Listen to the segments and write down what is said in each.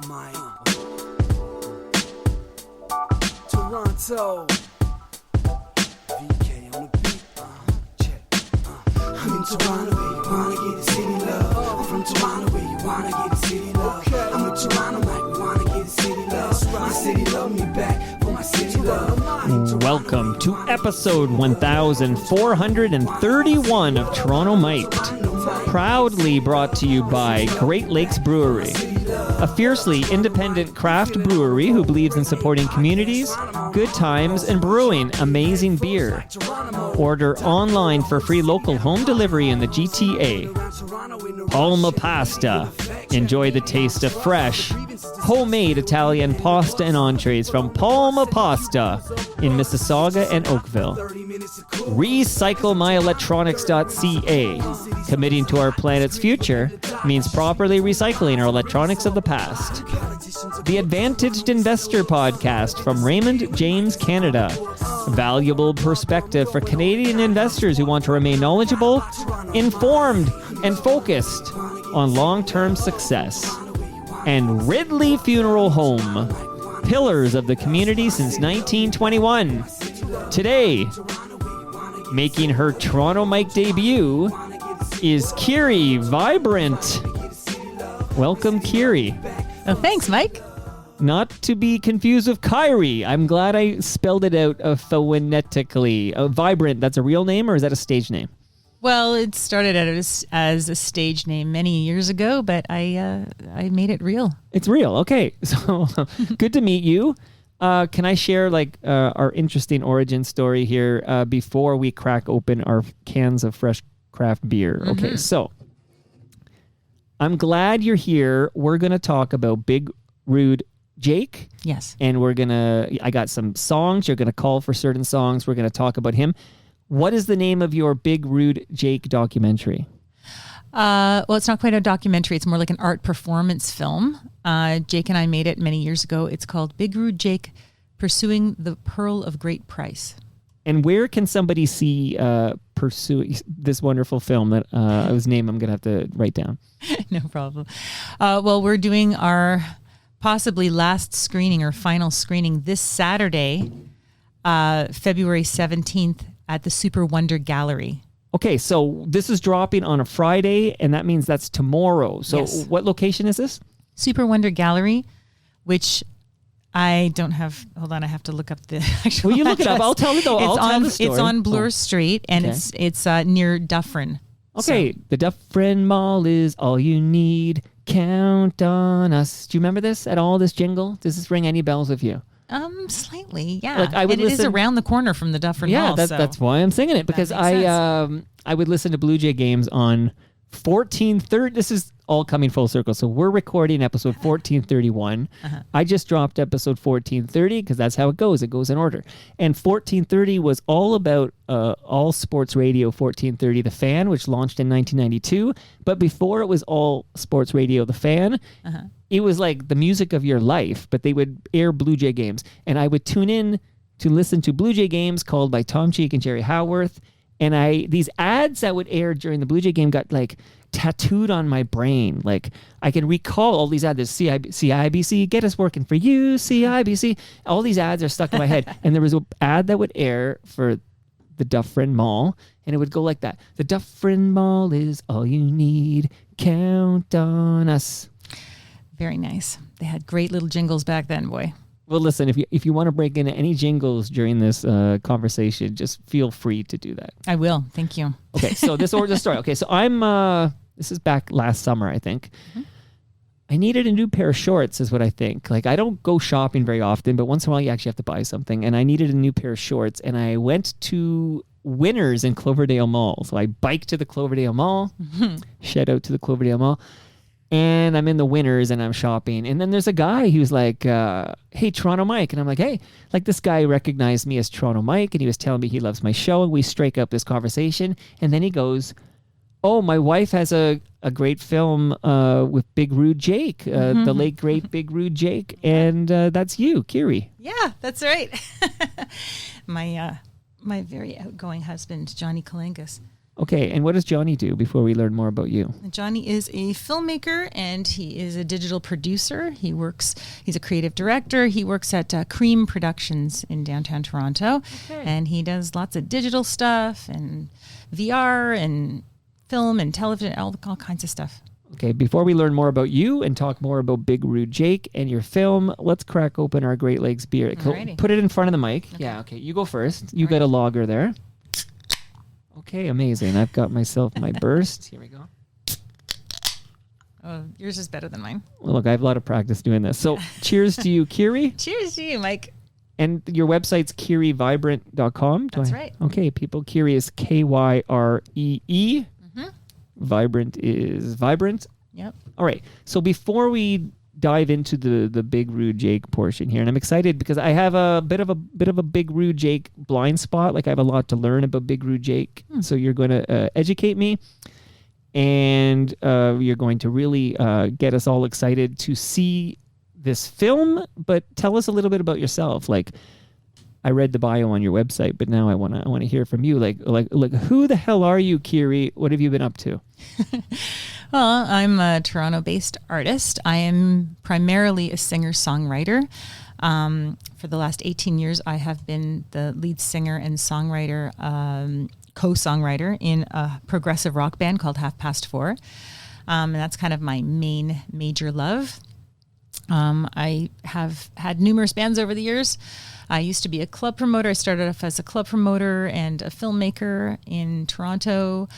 Mike. Toronto. VK on the beat. Check. I'm in Toronto where you wanna get the city love. I'm from Toronto where you wanna get the city love. I'm in Toronto like we wanna get the city love. My city love me back for my city love. Welcome to episode 1431 of Toronto Mic'd, proudly brought to you by Great Lakes Brewery, a fiercely independent craft brewery who believes in supporting communities, good times, and brewing amazing beer. Order online for free local home delivery in the GTA. Palma Pasta. Enjoy the taste of fresh, homemade Italian pasta and entrees from Palma Pasta in Mississauga and Oakville. RecycleMyElectronics.ca. Committing to our planet's future means properly recycling our electronics of the past. The Advantaged Investor Podcast from Raymond James Canada. Valuable perspective for Canadian investors who want to remain knowledgeable, informed, and focused on long-term success. And Ridley Funeral Home, pillars of the community since 1921. Today, making her Toronto Mic debut is Kyree Vibrant. Welcome, Kyree. Oh, thanks, Mike. Not to be confused with Kyree. I'm glad I spelled it out phonetically. Vibrant, that's a real name or is that a stage name? Well, it started out as a stage name many years ago, but I made it real. It's real. Okay. So good to meet you. Can I share our interesting origin story here before we crack open our cans of fresh craft beer? Mm-hmm. Okay. So I'm glad you're here. We're going to talk about Big Rude Jake. Yes. And I got some songs. You're going to call for certain songs. We're going to talk about him. What is the name of your Big Rude Jake documentary? Well, it's not quite a documentary. It's more like an art performance film. Jake and I made it many years ago. It's called Big Rude Jake, Pursuing the Pearl of Great Price. And where can somebody see pursue this wonderful film that whose name I'm going to have to write down? No problem. Well, we're doing our possibly last screening or final screening this Saturday, February 17th at the Super Wonder Gallery. Okay, so this is dropping on a Friday, and that means that's tomorrow. So yes. What location is this? Super Wonder Gallery, which I don't have. Hold on, I have to look up the actual Well, you look address. it up. I'll tell you though. I'll tell the story. It's on Bloor Street, and okay. it's near Dufferin. Okay, so. The Dufferin Mall is all you need. Count on us. Do you remember this at all, this jingle? Does this ring any bells with you? Slightly, yeah. Like it is around the corner from the Dufferin Mall. Yeah, that's why I'm singing it, because I would listen to Blue Jay games on 1430. This is all coming full circle. So we're recording episode 1431. Uh-huh. I just dropped episode 1430 because that's how it goes. It goes in order. And 1430 was all about all sports radio 1430 The Fan, which launched in 1992. But before it was all sports radio The Fan, uh-huh. It was like the music of your life, but they would air Blue Jay games. And I would tune in to listen to Blue Jay games called by Tom Cheek and Jerry Howarth. And these ads that would air during the Blue Jay game got tattooed on my brain. Like I can recall all these ads. There's CIBC, get us working for you, CIBC. All these ads are stuck in my head. And there was an ad that would air for the Dufferin Mall, and it would go like that. The Dufferin Mall is all you need. Count on us. Very nice. They had great little jingles back then, boy. Well, listen, if you want to break into any jingles during this conversation, just feel free to do that. I will. Thank you. Okay, so this origin story. Okay, so this is back last summer, I think. Mm-hmm. I needed a new pair of shorts is what I think. Like I don't go shopping very often, but once in a while you actually have to buy something. And I needed a new pair of shorts, and I went to Winners in Cloverdale Mall. So I biked to the Cloverdale Mall. Mm-hmm. Shout out to the Cloverdale Mall. And I'm in the Winners and I'm shopping. And then there's a guy who's like, hey, Toronto Mike. And I'm like, hey, like this guy recognized me as Toronto Mike, and he was telling me he loves my show, and we strike up this conversation. And then he goes, oh, my wife has a great film with Big Rude Jake, the late great Big Rude Jake. And that's you, Kyree. Yeah, that's right. My very outgoing husband, Johnny Kalangas. Okay, and what does Johnny do before we learn more about you? Johnny is a filmmaker and he is a digital producer. He's a creative director. He works at Cream Productions in downtown Toronto. Okay. And he does lots of digital stuff and VR and film and television, all kinds of stuff. Okay, before we learn more about you and talk more about Big Rude Jake and your film, let's crack open our Great Lakes beer. Alrighty. Put it in front of the mic. Okay. Yeah, okay, you go first. You got a lager there. Okay, amazing. I've got myself my burst. Here we go. Oh, yours is better than mine. Well, look, I have a lot of practice doing this. So cheers to you, Kyree. Cheers to you, Mike. And your website's KyreeVibrant.com. That's right. Okay, people. Kyree is Kyree. Vibrant is vibrant. Yep. All right. So before we dive into the Big Rude Jake portion here, and I'm excited because I have a bit of a Big Rude Jake blind spot. Like I have a lot to learn about Big Rude Jake. So you're going to educate me, and you're going to really get us all excited to see this film. But tell us a little bit about yourself. Like I read the bio on your website, but now I want to hear from you. Like who the hell are you, Kyree? What have you been up to? Well, I'm a Toronto-based artist. I am primarily a singer-songwriter. For the last 18 years, I have been the lead singer and songwriter, co-songwriter in a progressive rock band called Half Past Four. And that's kind of my major love. I have had numerous bands over the years. I used to be a club promoter. I started off as a club promoter and a filmmaker in Toronto.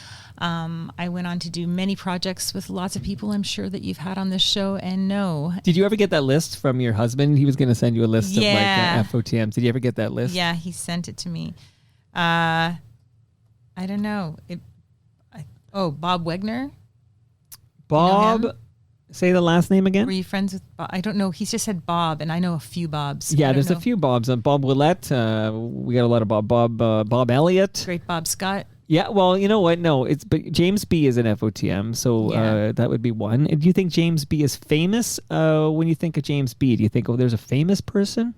I went on to do many projects with lots of people I'm sure that you've had on this show and know. Did you ever get that list from your husband? He was going to send you a list of Yeah. FOTMs. Did you ever get that list? Yeah, he sent it to me. I don't know. Bob Wegner. Bob, him? say the last name again. Were you friends with Bob? I don't know. He's just said Bob, and I know a few Bobs. Yeah, I don't there's know. a few Bobs. Bob Willett. We got a lot of Bob Elliott. Great Bob Scott. Yeah, well, you know what? No, but James B is an FOTM, so Yeah. that would be one. Do you think James B is famous? When you think of James B, do you think, there's a famous person?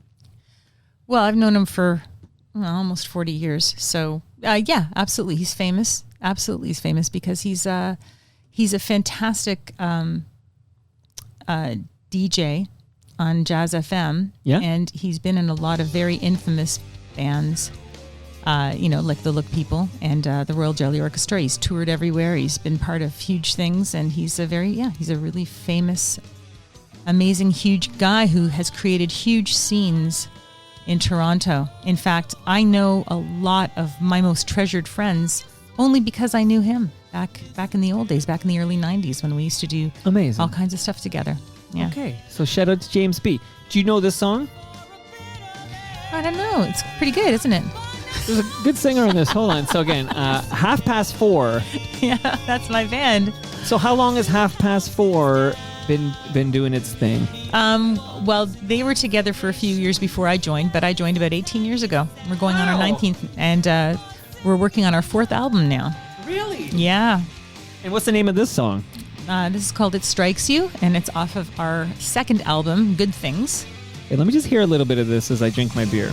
Well, I've known him for almost 40 years. So, yeah, absolutely. He's famous. Absolutely. He's famous because he's a fantastic DJ on Jazz FM. Yeah. And he's been in a lot of very infamous bands, like the Look People and the Royal Jelly Orchestra. He's toured everywhere. He's been part of huge things. And he's a really famous, amazing, huge guy who has created huge scenes in Toronto. In fact, I know a lot of my most treasured friends only because I knew him back in the old days, back in the early 90s when we used to do Amazing. all kinds of stuff together. Yeah. Okay, so shout out to James B. Do you know this song? I don't know. It's pretty good, isn't it? There's a good singer on this. Hold on. So again, 4:30. Yeah, that's my band. So how long has 4:30 been doing its thing? Well, they were together for a few years before I joined, but I joined about 18 years ago. We're going on our 19th, and we're working on our 4th album now. Really? Yeah. And what's the name of this song? This is called It Strikes You, and it's off of our 2nd album, Good Things. Hey, let me just hear a little bit of this as I drink my beer.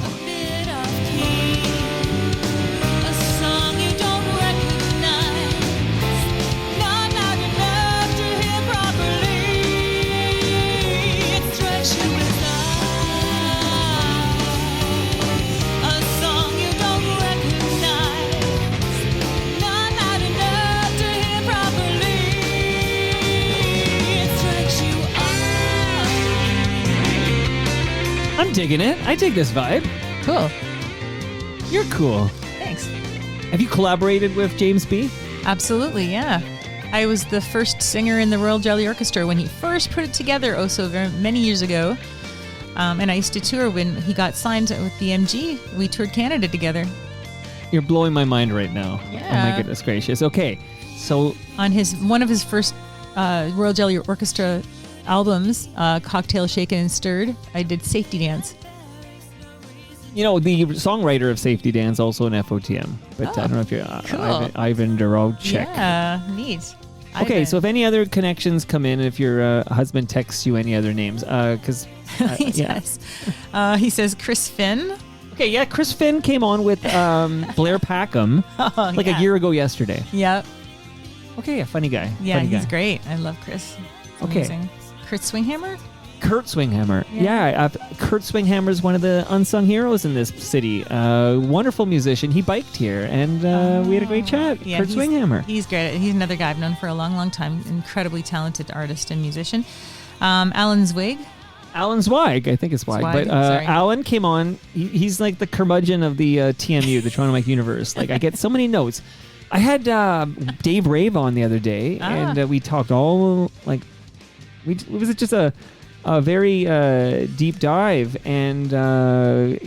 I'm digging it. I dig this vibe. Cool. You're cool. Thanks. Have you collaborated with James B? Absolutely, yeah. I was the first singer in the Royal Jelly Orchestra when he first put it together so very many years ago. And I used to tour when he got signed with the MG. We toured Canada together. You're blowing my mind right now. Yeah. Oh my goodness gracious. Okay, so On one of his first Royal Jelly Orchestra albums, Cocktail Shaken and Stirred, I did Safety Dance. the songwriter of Safety Dance also an FOTM, but I don't know if you're cool. Ivan Dorocek. Yeah, neat. Okay, so if any other connections come in, if your husband texts you any other names, because he does. He says Chris Finn. Okay, yeah, Chris Finn came on with Blair Packham a year ago yesterday. Yep. Okay, yeah, funny guy. Yeah, funny he's guy. great. I love Chris. He's Okay. amazing. Kurt Swinghammer? Kurt Swinghammer. Yeah, Kurt Swinghammer is one of the unsung heroes in this city. Wonderful musician. He biked here, and we had a great chat. Yeah, Kurt Swinghammer. He's great. He's another guy I've known for a long, long time. Incredibly talented artist and musician. Alan Zweig. Alan Zweig, I think it's Zweig. Zweig, But sorry. Alan came on. He's like the curmudgeon of the TMU, the Toronto Mike Universe. Like, I get so many notes. I had Dave Rave on the other day, and we talked all, like, it was just a very deep dive, and I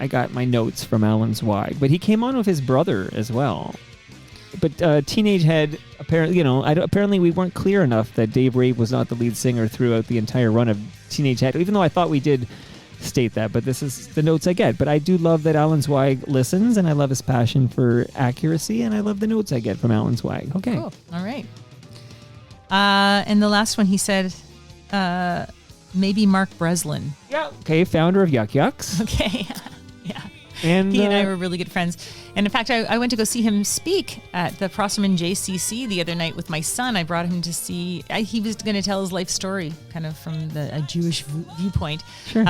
got my notes from Alan Zweig, but he came on with his brother as well. But Teenage Head, apparently we weren't clear enough that Dave Rave was not the lead singer throughout the entire run of Teenage Head, even though I thought we did state that, but this is the notes I get. But I do love that Alan Zweig listens, and I love his passion for accuracy, and I love the notes I get from Alan Zweig. Okay. Cool. All right. And the last one he said, maybe Mark Breslin. Yeah. Okay, founder of Yuck Yucks. Okay. Yeah. And He and I were really good friends. And in fact, I went to go see him speak at the Prosserman JCC the other night with my son. I brought him to see, he was going to tell his life story kind of from a Jewish viewpoint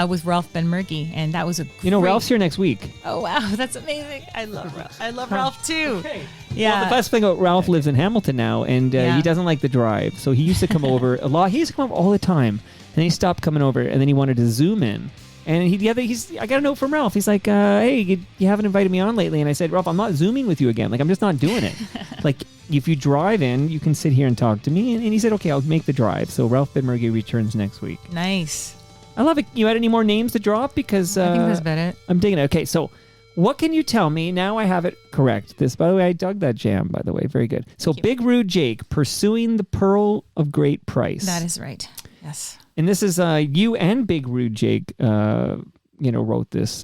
with Ralph Ben-Mergy. And that was a great... Ralph's here next week. Oh, wow. That's amazing. I love Ralph. I love Ralph too. Okay. Yeah. Well, the best thing about Ralph lives in Hamilton now, and he doesn't like the drive. So he used to come over a lot. He used to come over all the time. And he stopped coming over, and then he wanted to Zoom in. And I got a note from Ralph. He's like, hey, you haven't invited me on lately. And I said, Ralph, I'm not Zooming with you again. Like, I'm just not doing it. Like, if you drive in, you can sit here and talk to me. And he said, okay, I'll make the drive. So Ralph Ben-Mergy returns next week. Nice. I love it. You had any more names to drop? Because I think that's about it. I'm digging it. Okay, so what can you tell me? Now I have it correct. This, by the way, I dug that jam, by the way. Very good. So Big Rude Jake, Pursuing the Pearl of Great Price. That is right. Yes. And this is you and Big Rude Jake wrote this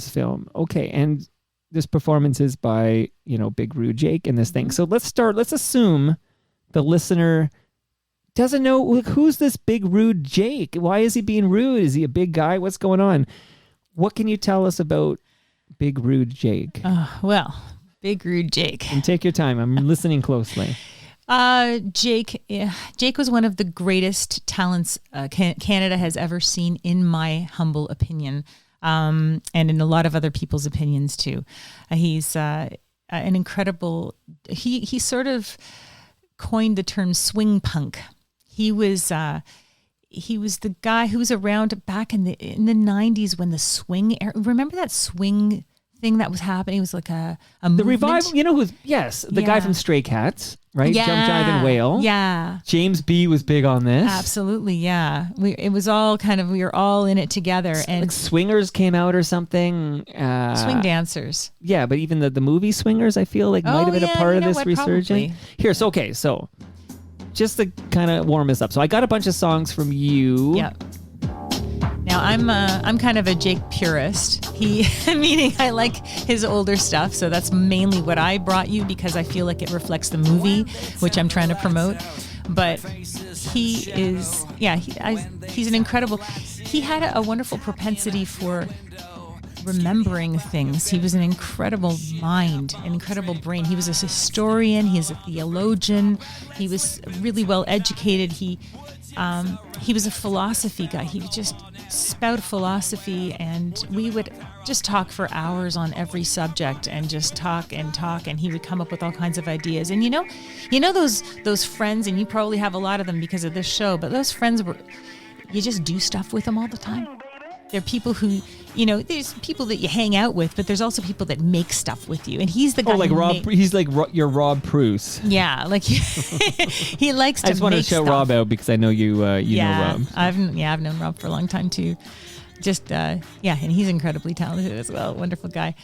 film. Okay, and this performance is by Big Rude Jake in this thing. So let's assume the listener doesn't know who's this Big Rude Jake. Why is he being rude? Is he a big guy? What's going on? What can you tell us about Big Rude Jake? Big Rude Jake. And take your time. I'm listening closely. Jake was one of the greatest talents Canada has ever seen, in my humble opinion, and in a lot of other people's opinions too. He's an incredible. He sort of coined the term swing punk. He was the guy who was around back in the 90s when the swing era. Remember that swing thing that was happening? It was like a the movement. revival. The guy from Stray Cats. Right? Yeah. Jump, Jive, and Whale. Yeah. James B. was big on this. Absolutely, yeah. It was all we were all in it together. And like Swingers came out or something. Swing Dancers. Yeah, but even the movie Swingers, I feel like might have been a part of this resurgence. Here, so just to kind of warm us up. So I got a bunch of songs from you. Yep. Now I'm kind of a Jake purist. Meaning I like his older stuff, so that's mainly what I brought you because I feel like it reflects the movie, which I'm trying to promote. But he's an incredible. He had a wonderful propensity for remembering things. He was an incredible mind, an incredible brain. He was a historian. He's a theologian. He was really well educated. He was a philosophy guy. He would just spout philosophy, and we would just talk for hours on every subject and just talk, and he would come up with all kinds of ideas. And you know those friends, and you probably have a lot of them because of this show, but those friends you just do stuff with them all the time. They're people who, there's people that you hang out with, but there's also people that make stuff with you. And he's the guy. Oh, like Rob. He's like your Rob Bruce. Yeah, like he likes to. I just want to shout stuff. Rob out because I know you know Rob. I've known Rob for a long time too. Just and he's incredibly talented as well. Wonderful guy.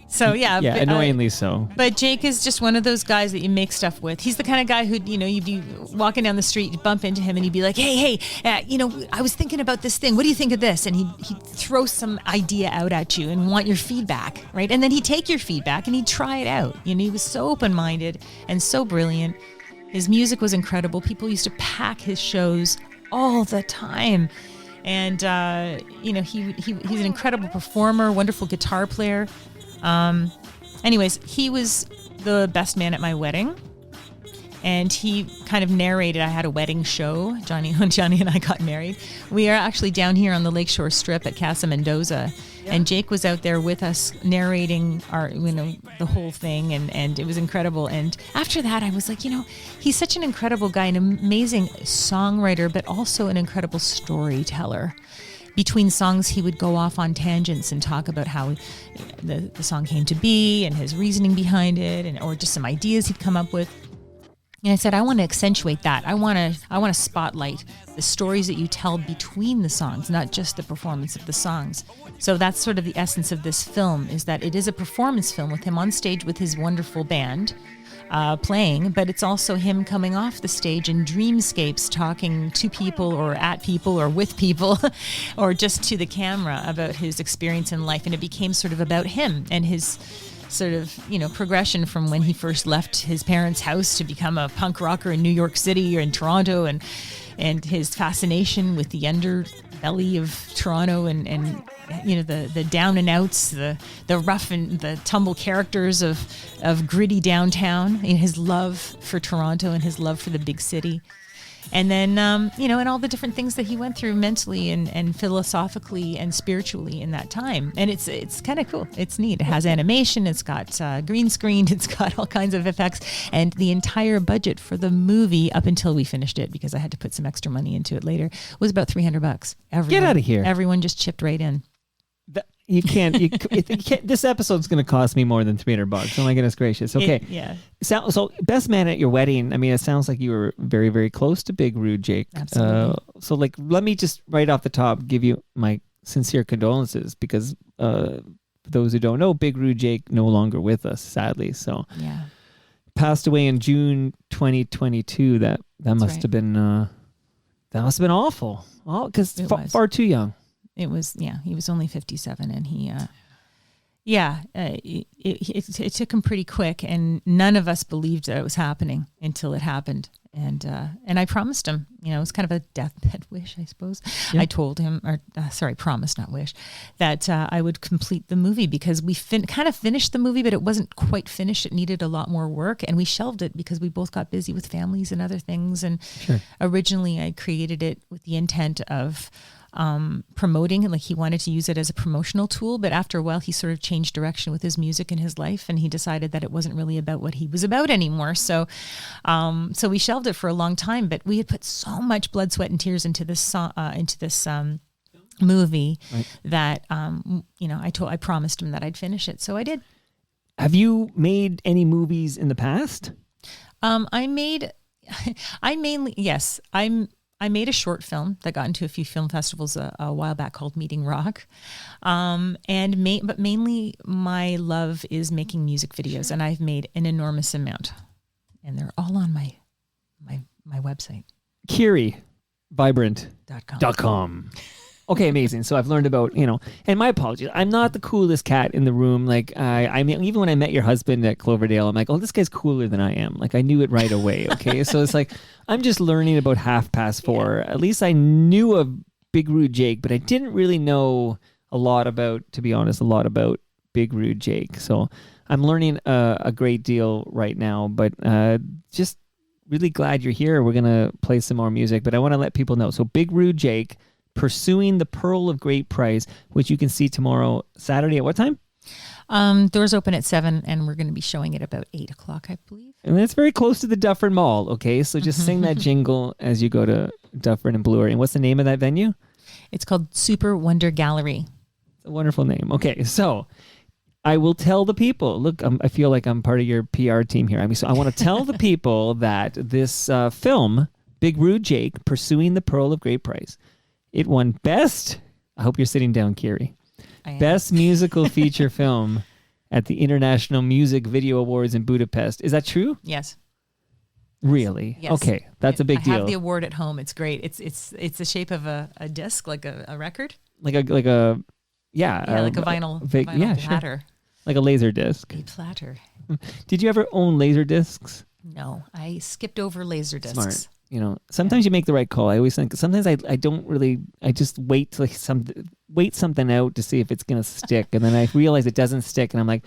So yeah, annoyingly so. But Jake is just one of those guys that you make stuff with. He's the kind of guy who, you'd be walking down the street, you'd bump into him, and he'd be like, "Hey, I was thinking about this thing. What do you think of this?" And he'd throw some idea out at you and want your feedback, right? And then he'd take your feedback and he'd try it out. He was so open-minded and so brilliant. His music was incredible. People used to pack his shows all the time. And he's an incredible performer, wonderful guitar player. Anyways, he was the best man at my wedding. And he kind of narrated. I had a wedding show. When Johnny and I got married, we are actually down here on the Lakeshore Strip at Casa Mendoza, and Jake was out there with us narrating the whole thing, and it was incredible. And after that, I was like, he's such an incredible guy, an amazing songwriter, but also an incredible storyteller. Between songs, he would go off on tangents and talk about how the song came to be and his reasoning behind it, or just some ideas he'd come up with. And I said, I want to accentuate that. I want to spotlight the stories that you tell between the songs, not just the performance of the songs. So that's sort of the essence of this film, is that it is a performance film with him on stage with his wonderful band playing, but it's also him coming off the stage in dreamscapes, talking to people or at people or with people or just to the camera about his experience in life. And it became sort of about him and his sort of, progression from when he first left his parents' house to become a punk rocker in New York City or in Toronto, and his fascination with the underbelly of Toronto and the down and outs, the rough and the tumble characters of gritty downtown, and his love for Toronto and his love for the big city. And then, and all the different things that he went through mentally and philosophically and spiritually in that time. And it's kind of cool. It's neat. It has animation. It's got green screen. It's got all kinds of effects. And the entire budget for the movie, up until we finished it, because I had to put some extra money into it later, was about $300. Get out of here. Everyone just chipped right in. You can't. This episode's going to cost me more than $300. Oh my goodness gracious. Okay. Yeah. So best man at your wedding. I mean, it sounds like you were very, very close to Big Rude Jake. Absolutely. So let me just right off the top give you my sincere condolences, because for those who don't know, Big Rude Jake no longer with us, sadly. So yeah, passed away in June 2022. That must have been awful. Oh, because far too young. It was, he was only 57, and it took him pretty quick, and none of us believed that it was happening until it happened. And I promised him, it was kind of a deathbed wish, I suppose. Yeah. I told him, promise, not wish, that I would complete the movie, because we kind of finished the movie, but it wasn't quite finished. It needed a lot more work, and we shelved it because we both got busy with families and other things. And Originally I created it with the intent of promoting, like he wanted to use it as a promotional tool, but after a while he sort of changed direction with his music and his life, and he decided that it wasn't really about what he was about anymore. So we shelved it for a long time, but we had put so much blood, sweat, and tears into this movie, right, that I promised him that I'd finish it, so I did. Have you made any movies in the past? I made a short film that got into a few film festivals a while back called Meeting Rock. But mainly my love is making music videos, and I've made an enormous amount, and they're all on my website. Kyree Vibrant .com. Okay, amazing. So I've learned about, and my apologies, I'm not the coolest cat in the room. Like, I mean, even when I met your husband at Cloverdale, I'm like, oh, this guy's cooler than I am. Like, I knew it right away. Okay. So it's like, I'm just learning about 4:30. At least I knew of Big Rude Jake, but I didn't really know a lot about Big Rude Jake. So I'm learning a great deal right now, but just really glad you're here. We're going to play some more music, but I want to let people know. So Big Rude Jake, Pursuing the Pearl of Great Price, which you can see tomorrow, Saturday at what time? Doors open at 7, and we're going to be showing it about 8 o'clock, I believe. And that's very close to the Dufferin Mall, okay? So just sing that jingle as you go to Dufferin and Bloor. And what's the name of that venue? It's called Super Wonder Gallery. It's a wonderful name. Okay, so I will tell the people. Look, I feel like I'm part of your PR team here. I mean, so I want to tell the people that this film, Big Rude Jake, Pursuing the Pearl of Great Price, it won Best, I hope you're sitting down, Kyree, Best Musical Feature Film at the International Music Video Awards in Budapest. Is that true? Yes. Really? Yes. Okay, that's a big deal. I have the award at home. It's great. It's the shape of a disc, like a record. Like a vinyl platter. Sure. Like a laser disc. A platter. Did you ever own laser discs? No, I skipped over laser discs. Smart. sometimes you make the right call. I always think sometimes I don't really, I just wait something out to see if it's going to stick. And then I realize it doesn't stick and I'm like,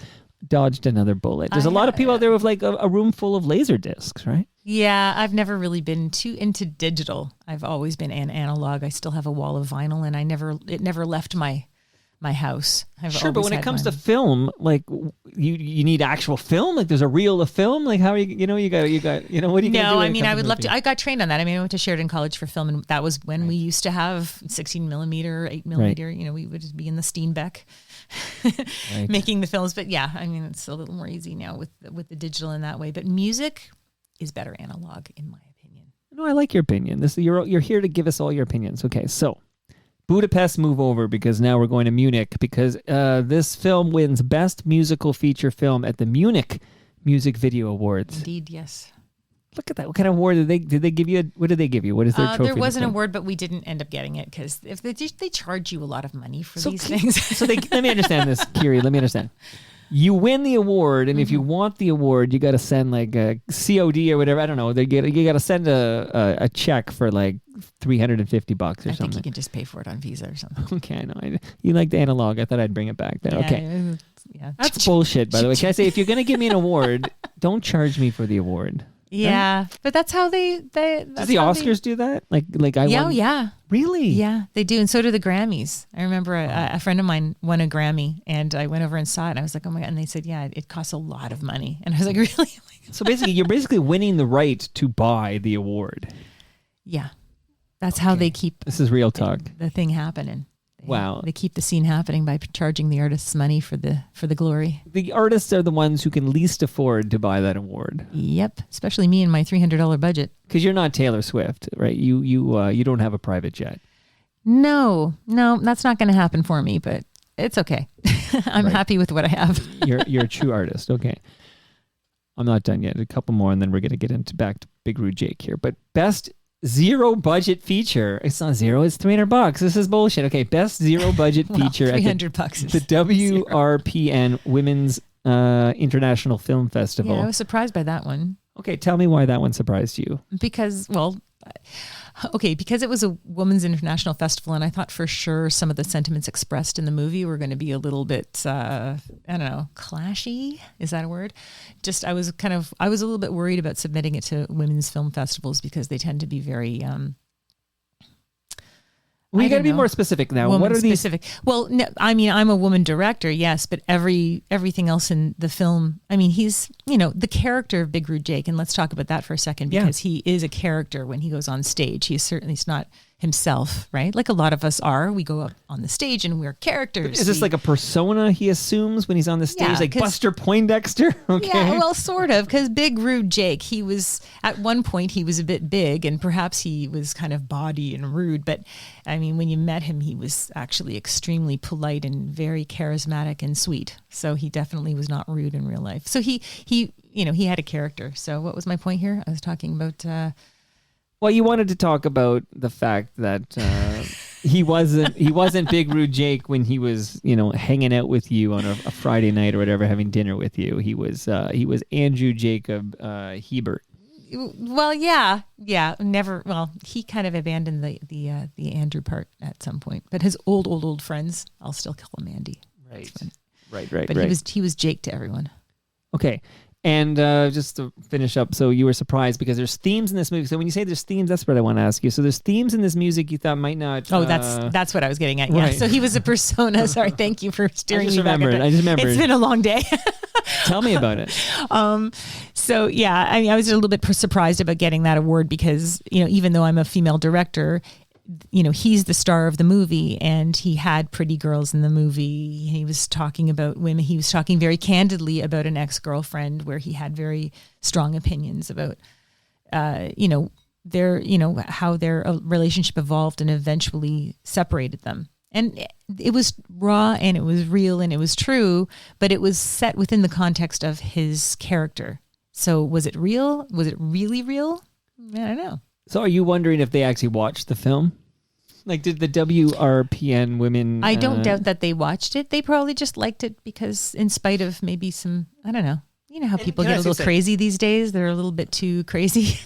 dodged another bullet. There's a lot of people out there with like a room full of laser discs, right? Yeah, I've never really been too into digital. I've always been an analog. I still have a wall of vinyl, and it never left my house. Sure, but when it comes to film, like you need actual film. Like there's a reel of film. Like how are you? You got. What are you gonna do? No, I mean I would love to. I got trained on that. I mean I went to Sheridan College for film, and that was when we used to have 16 millimeter, 8 millimeter. Right. We would just be in the Steenbeck. Making the films, but yeah, I mean it's a little more easy now with the digital in that way. But music is better analog, in my opinion. No, I like your opinion. You're here to give us all your opinions. Okay, so Budapest, move over because now we're going to Munich because this film wins Best Musical Feature Film at the Munich Music Video Awards. Indeed, yes. Look at that. What kind of award did they give you? What did they give you? What is their trophy? There was an award, but we didn't end up getting it because if they charge you a lot of money for these things. So let me understand this, Kyree. Let me understand. You win the award, and if you want the award, you got to send like a COD or whatever. I don't know. You got to send a check for like $350 or something. I think you can just pay for it on Visa or something. Okay, I know. You like the analog. I thought I'd bring it back there. Yeah, okay. Yeah. That's bullshit, by the way. Can I say, if you're going to give me an award, don't charge me for the award. Yeah, right? But that's how they Does the Oscars do that? Like I won? Yeah. Really? Yeah, they do, and so do the Grammys. I remember a friend of mine won a Grammy, and I went over and saw it, and I was like, oh my God, and they said, yeah, it costs a lot of money. And I was like, really? So basically, you're basically winning the right to buy the award. Yeah, that's how they keep this is real talk. The thing happening. Wow. They keep the scene happening by charging the artists money for the glory. The artists are the ones who can least afford to buy that award. Yep, especially me and my $300 budget. Because you're not Taylor Swift, right? You don't have a private jet. No, that's not going to happen for me, but it's okay. I'm happy with what I have. You're a true artist. Okay. I'm not done yet. A couple more, and then we're going to get back to Big Rude Jake here. But best zero budget feature. It's not zero. It's $300. This is bullshit. Okay, best zero budget feature $300 at the WRPN Women's International Film Festival. Yeah, I was surprised by that one. Okay, tell me why that one surprised you. Because it was a women's international festival, and I thought for sure some of the sentiments expressed in the movie were going to be a little bit, I don't know, clashy. Is that a word? I was a little bit worried about submitting it to women's film festivals because they tend to be very. You got to be more specific now. Woman what are these? Specific? Well, no, I mean, I'm a woman director, yes, but everything else in the film. I mean, he's the character of Big Rude Jake, and let's talk about that for a second because he is a character when he goes on stage. He's not himself, right? Like a lot of us are. We go up on the stage and we're characters. Is this like a persona he assumes when he's on the stage, yeah, like Buster Poindexter? Okay. Yeah, well, sort of, because Big Rude Jake, he was at one point he was a bit big, and perhaps he was kind of bawdy and rude. But I mean, when you met him, he was actually extremely polite and very charismatic and sweet. So he definitely was not rude in real life. So he had a character. So what was my point here? I was talking about. Well, you wanted to talk about the fact that he wasn't Big Rude Jake when he was hanging out with you on a Friday night or whatever, having dinner with you. He was Andrew Jacob Hebert. Well, yeah, never. Well, he kind of abandoned the Andrew part at some point, but his old friends, I'll still call him Andy. Right. But he was Jake to everyone. Okay. And just to finish up, so you were surprised because there's themes in this movie. So when you say there's themes, that's what I want to ask you. So there's themes in this music you thought might not. Oh, that's what I was getting at. Yeah. Right. So he was a persona. Sorry, thank you for steering me back. I just remembered. It's been a long day. Tell me about it. So yeah, I mean, I was a little bit surprised about getting that award because even though I'm a female director, he's the star of the movie, and he had pretty girls in the movie. He was talking about women. He was talking very candidly about an ex-girlfriend where he had very strong opinions about, how their relationship evolved and eventually separated them. And it was raw and it was real and it was true, but it was set within the context of his character. So was it real? Was it really real? I don't know. So are you wondering if they actually watched the film? Like, did the WRPN women... I don't doubt that they watched it. They probably just liked it because in spite of maybe some, I don't know. You know how people can I get a say little something? crazy these days? They're a little bit too crazy.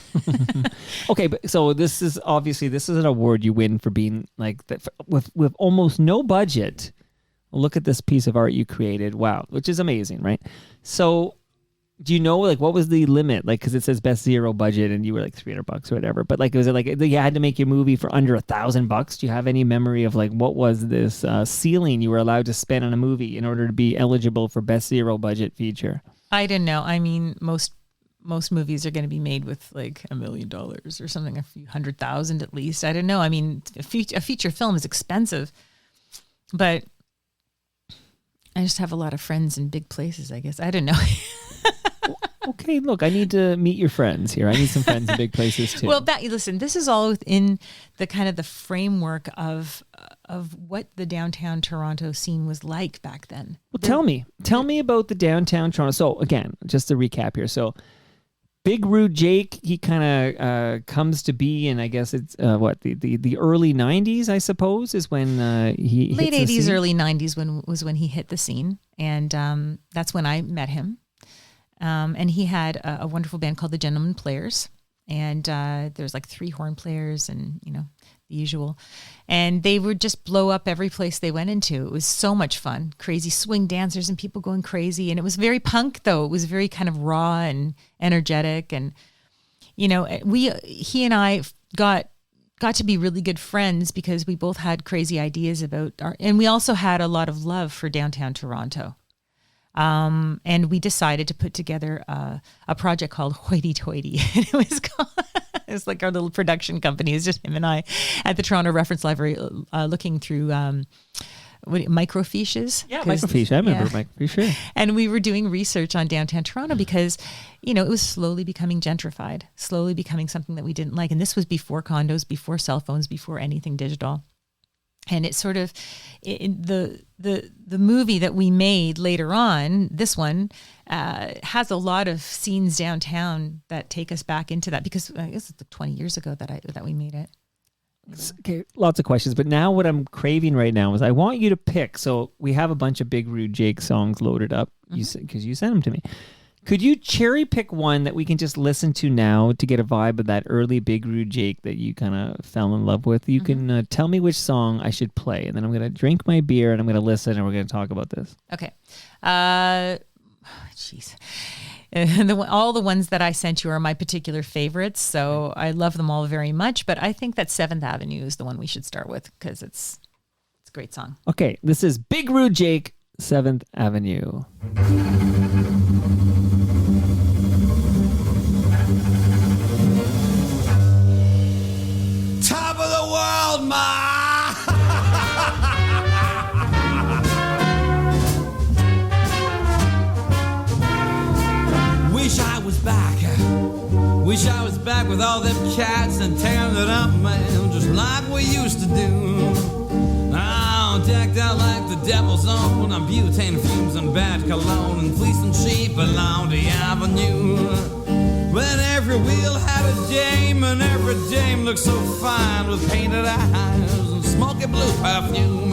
Okay, but so this is an award you win for being like that with almost no budget. Look at this piece of art you created. Wow, which is amazing, right? So, do you know like what was the limit? Like, because it says best zero budget, and you were like $300 or whatever. But like, was it like you had to make your movie for under $1,000? Do you have any memory of like what was this ceiling you were allowed to spend on a movie in order to be eligible for best zero budget feature? I don't know. I mean, most movies are going to be made with like $1 million or something, a few 100,000 at least. I don't know. I mean, a feature film is expensive, but I just have a lot of friends in big places, I guess. I don't know. Okay, look, I need to meet your friends here. I need some friends in big places too. Well, listen, this is all within the kind of the framework of what the downtown Toronto scene was like back then. Well, tell me about the downtown Toronto. So again, just to recap here. So Big Rude Jake, he kind of comes to be, and I guess it's the early 90s, I suppose, is when he late hits the 80s, scene. early 90s when he hit the scene, and that's when I met him. And he had a wonderful band called the Gentlemen Players, and there's like 3 horn players, and you know the usual. And they would just blow up every place they went into. It was so much fun, crazy swing dancers and people going crazy. And it was very punk, though. It was very kind of raw and energetic. And you know, he and I got to be really good friends because we both had crazy ideas about and we also had a lot of love for downtown Toronto. And we decided to put together a project called Hoity Toity. And it was like our little production company. It's just him and I at the Toronto Reference Library looking through microfiches. Yeah, microfiche. I remember microfiche. Sure. And we were doing research on downtown Toronto because, you know, it was slowly becoming gentrified, slowly becoming something that we didn't like. And this was before condos, before cell phones, before anything digital. And it sort of, the movie that we made later on, this one, has a lot of scenes downtown that take us back into that because I guess it's 20 years ago that we made it. Okay, lots of questions, but now what I'm craving right now is I want you to pick. So we have a bunch of Big Rude Jake songs loaded up because you sent them to me. Could you cherry pick one that we can just listen to now to get a vibe of that early Big Rude Jake that you kind of fell in love with? You can tell me which song I should play, and then I'm going to drink my beer and I'm going to listen and we're going to talk about this. Okay. Jeez. All the ones that I sent you are my particular favorites, so I love them all very much, but I think that 7th Avenue is the one we should start with because it's a great song. Okay, this is Big Rude Jake, 7th Avenue. Top of the world, ma! Wish I was back. Wish I was back with all them cats and tearing it up, man, just like we used to do. Oh, decked out like the devil's own on butane fumes and bad cologne and fleecing sheep along the avenue. When every wheel had a dame and every dame looked so fine with painted eyes and smoky blue perfume.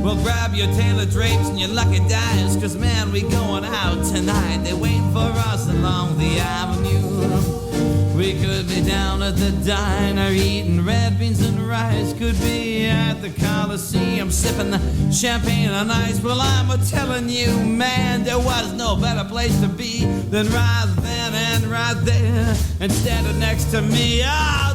Well, grab your tailor drapes and your lucky dice, 'cause man, we going out tonight. They wait for us along the avenue. We could be down at the diner eating red beans and rice. Could be at the Coliseum sipping the champagne on ice. Well, I'm a-telling you, man, there was no better place to be than right then and right there. Instead of next to me,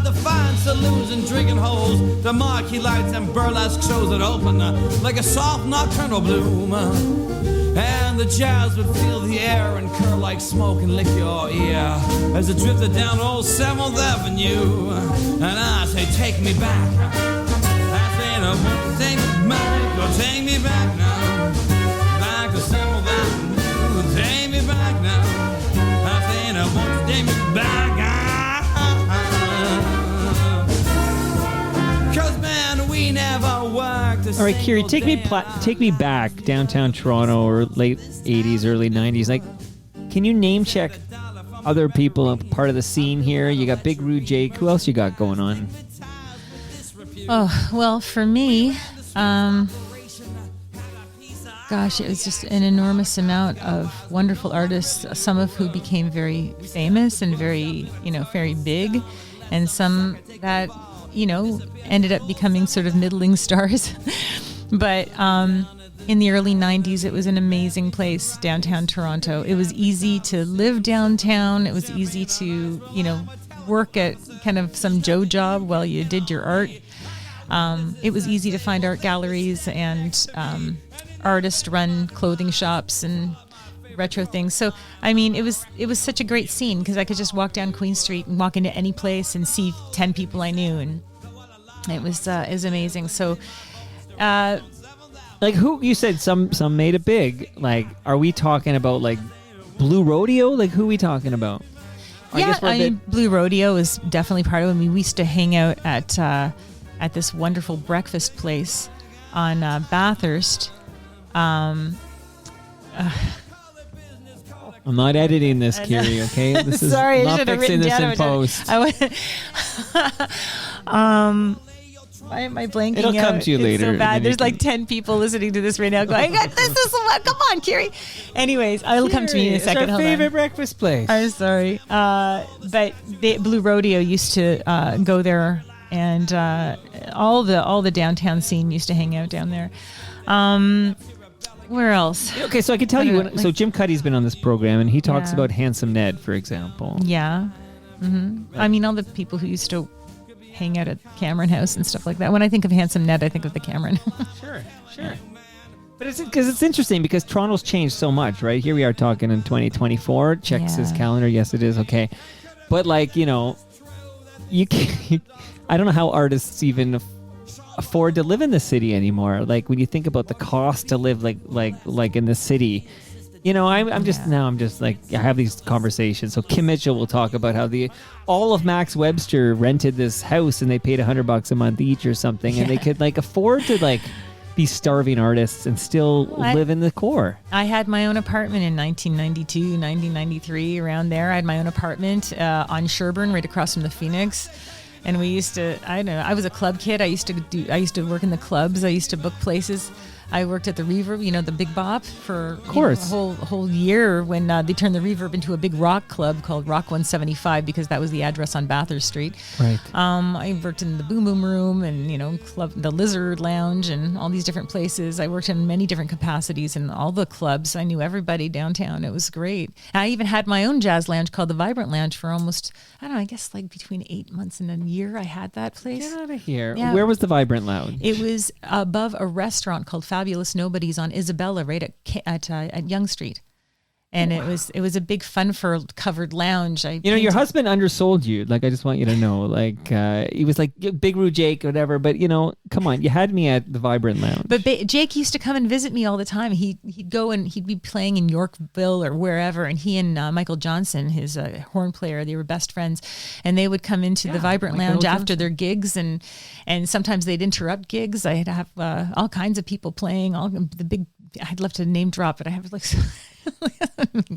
the fine saloons and drinking holes, the marquee lights and burlesque shows that open like a soft nocturnal bloom. And the jazz would fill the air and curl like smoke and lick your ear as it drifted down old 7th Avenue. And I say, take me back. I say, no, take me back. Oh, take me back now. Back to 7th Avenue. Take me back now. I say, no, won't you take me back? 'Cause man, we never worked. All right, Kyree, take me back downtown Toronto or late 80s, early 90s. Like, can you name check other people part of the scene here? You got Big Rude Jake. Who else you got going on? Oh, well, for me, gosh, it was just an enormous amount of wonderful artists, some of who became very famous and very, very big, and some that, ended up becoming sort of middling stars. But in the early 90s, it was an amazing place, downtown Toronto. It was easy to live downtown. It was easy to, work at kind of some Joe job while you did your art. It was easy to find art galleries and artist-run clothing shops and retro things. So, I mean, it was such a great scene because I could just walk down Queen Street and walk into any place and see 10 people I knew, and it was amazing. So, like, who you said some made it big? Like, are we talking about like Blue Rodeo? Like, who are we talking about? I mean, Blue Rodeo is definitely part of it. I mean, we used to hang out at this wonderful breakfast place on Bathurst. I'm not editing this, Kyree, okay? This is Sorry, not I should have fixing written this down. in post. Why am I blanking It'll out? come to you later. It's so bad. There's You like 10 people listening to this right now going, this is what, come on, Kyree. Anyways, it'll come to me in a second. It's our favorite breakfast place. I'm sorry. But Blue Rodeo used to go there, and all the downtown scene used to hang out down there. Where else? Okay, so I can tell you. So Jim Cuddy's been on this program, and he talks Yeah. about Handsome Ned, for example. Yeah. Mm-hmm. I mean, all the people who used to hang out at Cameron House and stuff like that. When I think of Handsome Ned, I think of the Cameron. Sure. But it's interesting because Toronto's changed so much, right? Here we are talking in 2024. Checks his Yeah. calendar. Yes, it is. Okay. But like, you can't, I don't know how artists even afford to live in the city anymore. Like when you think about the cost to live like in the city, I'm just like, I have these conversations. So Kim Mitchell will talk about how all of Max Webster rented this house and they paid $100 a month each or something, and they could like afford to like be starving artists and still live in the core. I had my own apartment in 1992, 1993, around there. I had my own apartment on Sherbourne, right across from the Phoenix. And we used to, I don't know, I was a club kid. I used to work in the clubs. I used to book places. I worked at the Reverb, the Big Bop, for a whole year when they turned the Reverb into a big rock club called Rock 175 because that was the address on Bathurst Street. Right. I worked in the Boom Boom Room and the Lizard Lounge and all these different places. I worked in many different capacities in all the clubs. I knew everybody downtown. It was great. I even had my own jazz lounge called the Vibrant Lounge for almost, I don't know, I guess like between 8 months and a year. I had that place. Get out of here. Yeah. Where was the Vibrant Lounge? It was above a restaurant called Fabulous Nobodies on Isabella, right at Yonge Street, and it was a big fun for covered lounge. Your husband undersold you. Like, I just want you to know. Like, he was like Big Roo Jake, or whatever. But come on, you had me at the Vibrant Lounge. But Jake used to come and visit me all the time. He'd go and he'd be playing in Yorkville or wherever, and he and Michael Johnson, his horn player, they were best friends, and they would come into the Vibrant Lounge after their gigs, and sometimes they'd interrupt gigs. I'd have all kinds of people playing. I'd love to name drop, but I have like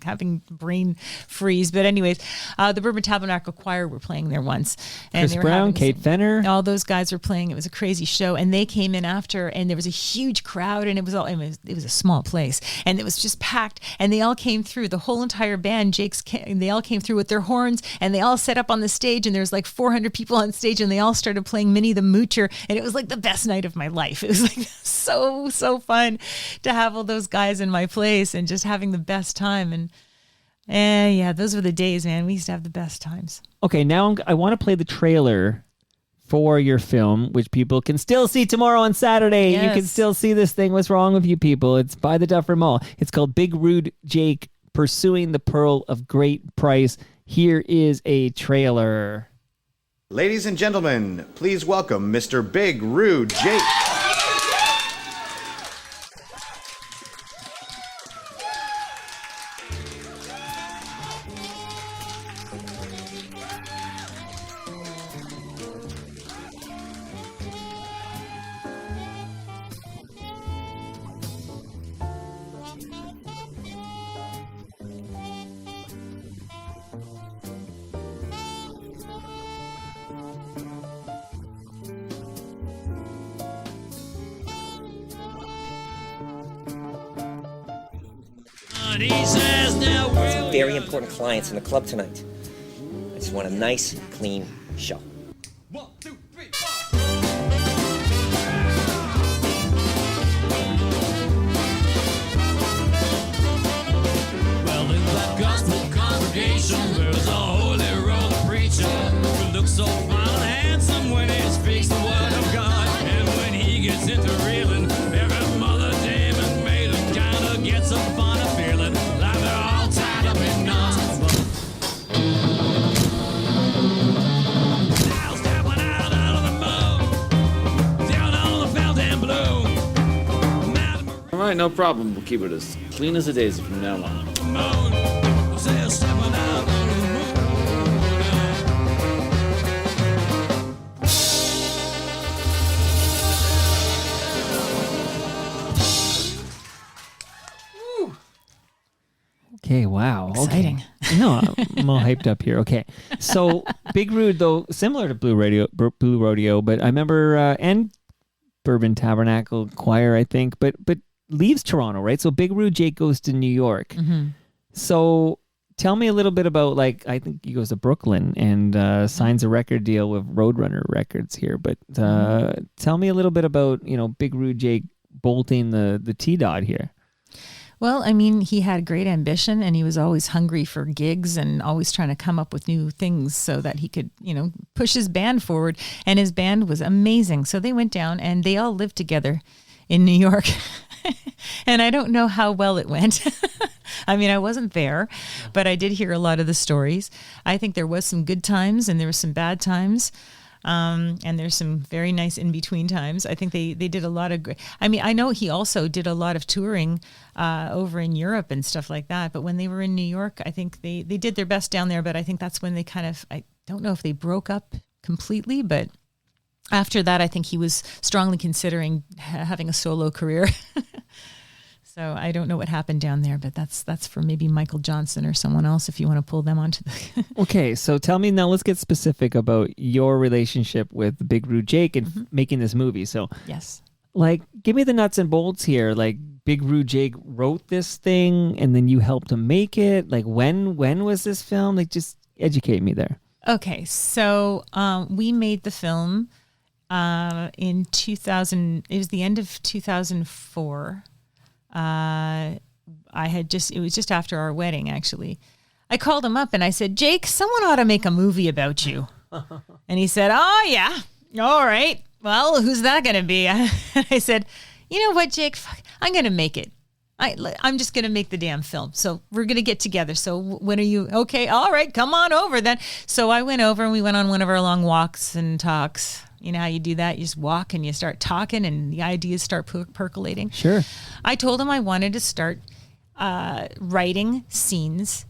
having brain freeze. But anyways, the Bourbon Tabernacle Choir were playing there once. And Chris Brown, Kate Fenner. All those guys were playing. It was a crazy show. And they came in after, and there was a huge crowd, and it was a small place. And it was just packed. And they all came through, the whole entire band, they all came through with their horns, and they all set up on the stage, and there was like 400 people on stage, and they all started playing Minnie the Moocher. And it was like the best night of my life. It was like so fun to have all those guys in my place and just having the best time. And yeah, those were the days, man. We used to have the best times. Okay, now I want to play the trailer for your film, which people can still see tomorrow on Saturday. Yes. You can still see this thing. What's wrong with you people? It's by the Duffer Mall. It's called Big Rude Jake Pursuing the Pearl of Great Price. Here is a trailer. Ladies and gentlemen, please welcome Mr. Big Rude Jake. Very important clients in the club tonight. I just want a nice, clean show. 1, 2, 3, 4. Well, in that gospel congregation, there's a holy roller preacher who looks so fine and handsome when he speaks the word of God. And when he gets into reeling, every mother, dame, and maiden kind of gets a funny feeling like they're all tied up in knots. Now stepping out of the moon, down on the fountain blue. All right, no problem. We'll keep it as clean as a daisy from now on. Okay, wow. Exciting. Okay. No, I'm all hyped up here. Okay. So Big Rude, though, similar to Blue Rodeo, but I remember, and Bourbon Tabernacle Choir, I think, but leaves Toronto, right? So Big Rude Jake goes to New York. Mm-hmm. So tell me a little bit about, like, I think he goes to Brooklyn and signs a record deal with Roadrunner Records here. But tell me a little bit about, Big Rude Jake bolting the T-Dot here. Well, I mean, he had great ambition and he was always hungry for gigs and always trying to come up with new things so that he could, push his band forward. And his band was amazing. So they went down and they all lived together in New York. And I don't know how well it went. I mean, I wasn't there, but I did hear a lot of the stories. I think there was some good times and there was some bad times. And there's some very nice in-between times. I think they did a lot of great. I mean, I know he also did a lot of touring over in Europe and stuff like that. But when they were in New York, I think they did their best down there. But I think that's when they kind of, I don't know if they broke up completely, but after that, I think he was strongly considering having a solo career. So I don't know what happened down there, but that's for maybe Michael Johnson or someone else if you want to pull them onto the. Okay, so tell me now. Let's get specific about your relationship with Big Rude Jake and making this movie. So Yes. Like, give me the nuts and bolts here. Like, Big Rude Jake wrote this thing, and then you helped him make it. Like, when was this film? Like, just educate me there. Okay, so we made the film in 2000. It was the end of 2004. It was just after our wedding, actually. I called him up and I said, Jake, someone ought to make a movie about you. And he said, oh, yeah. All right. Well, who's that going to be? I said, you know what, Jake? Fuck, I'm going to make it. I'm just going to make the damn film. So we're going to get together. So when are you? Okay. All right. Come on over then. So I went over and we went on one of our long walks and talks. You know how you do that? You just walk and you start talking and the ideas start percolating. Sure. I told him I wanted to start writing scenes,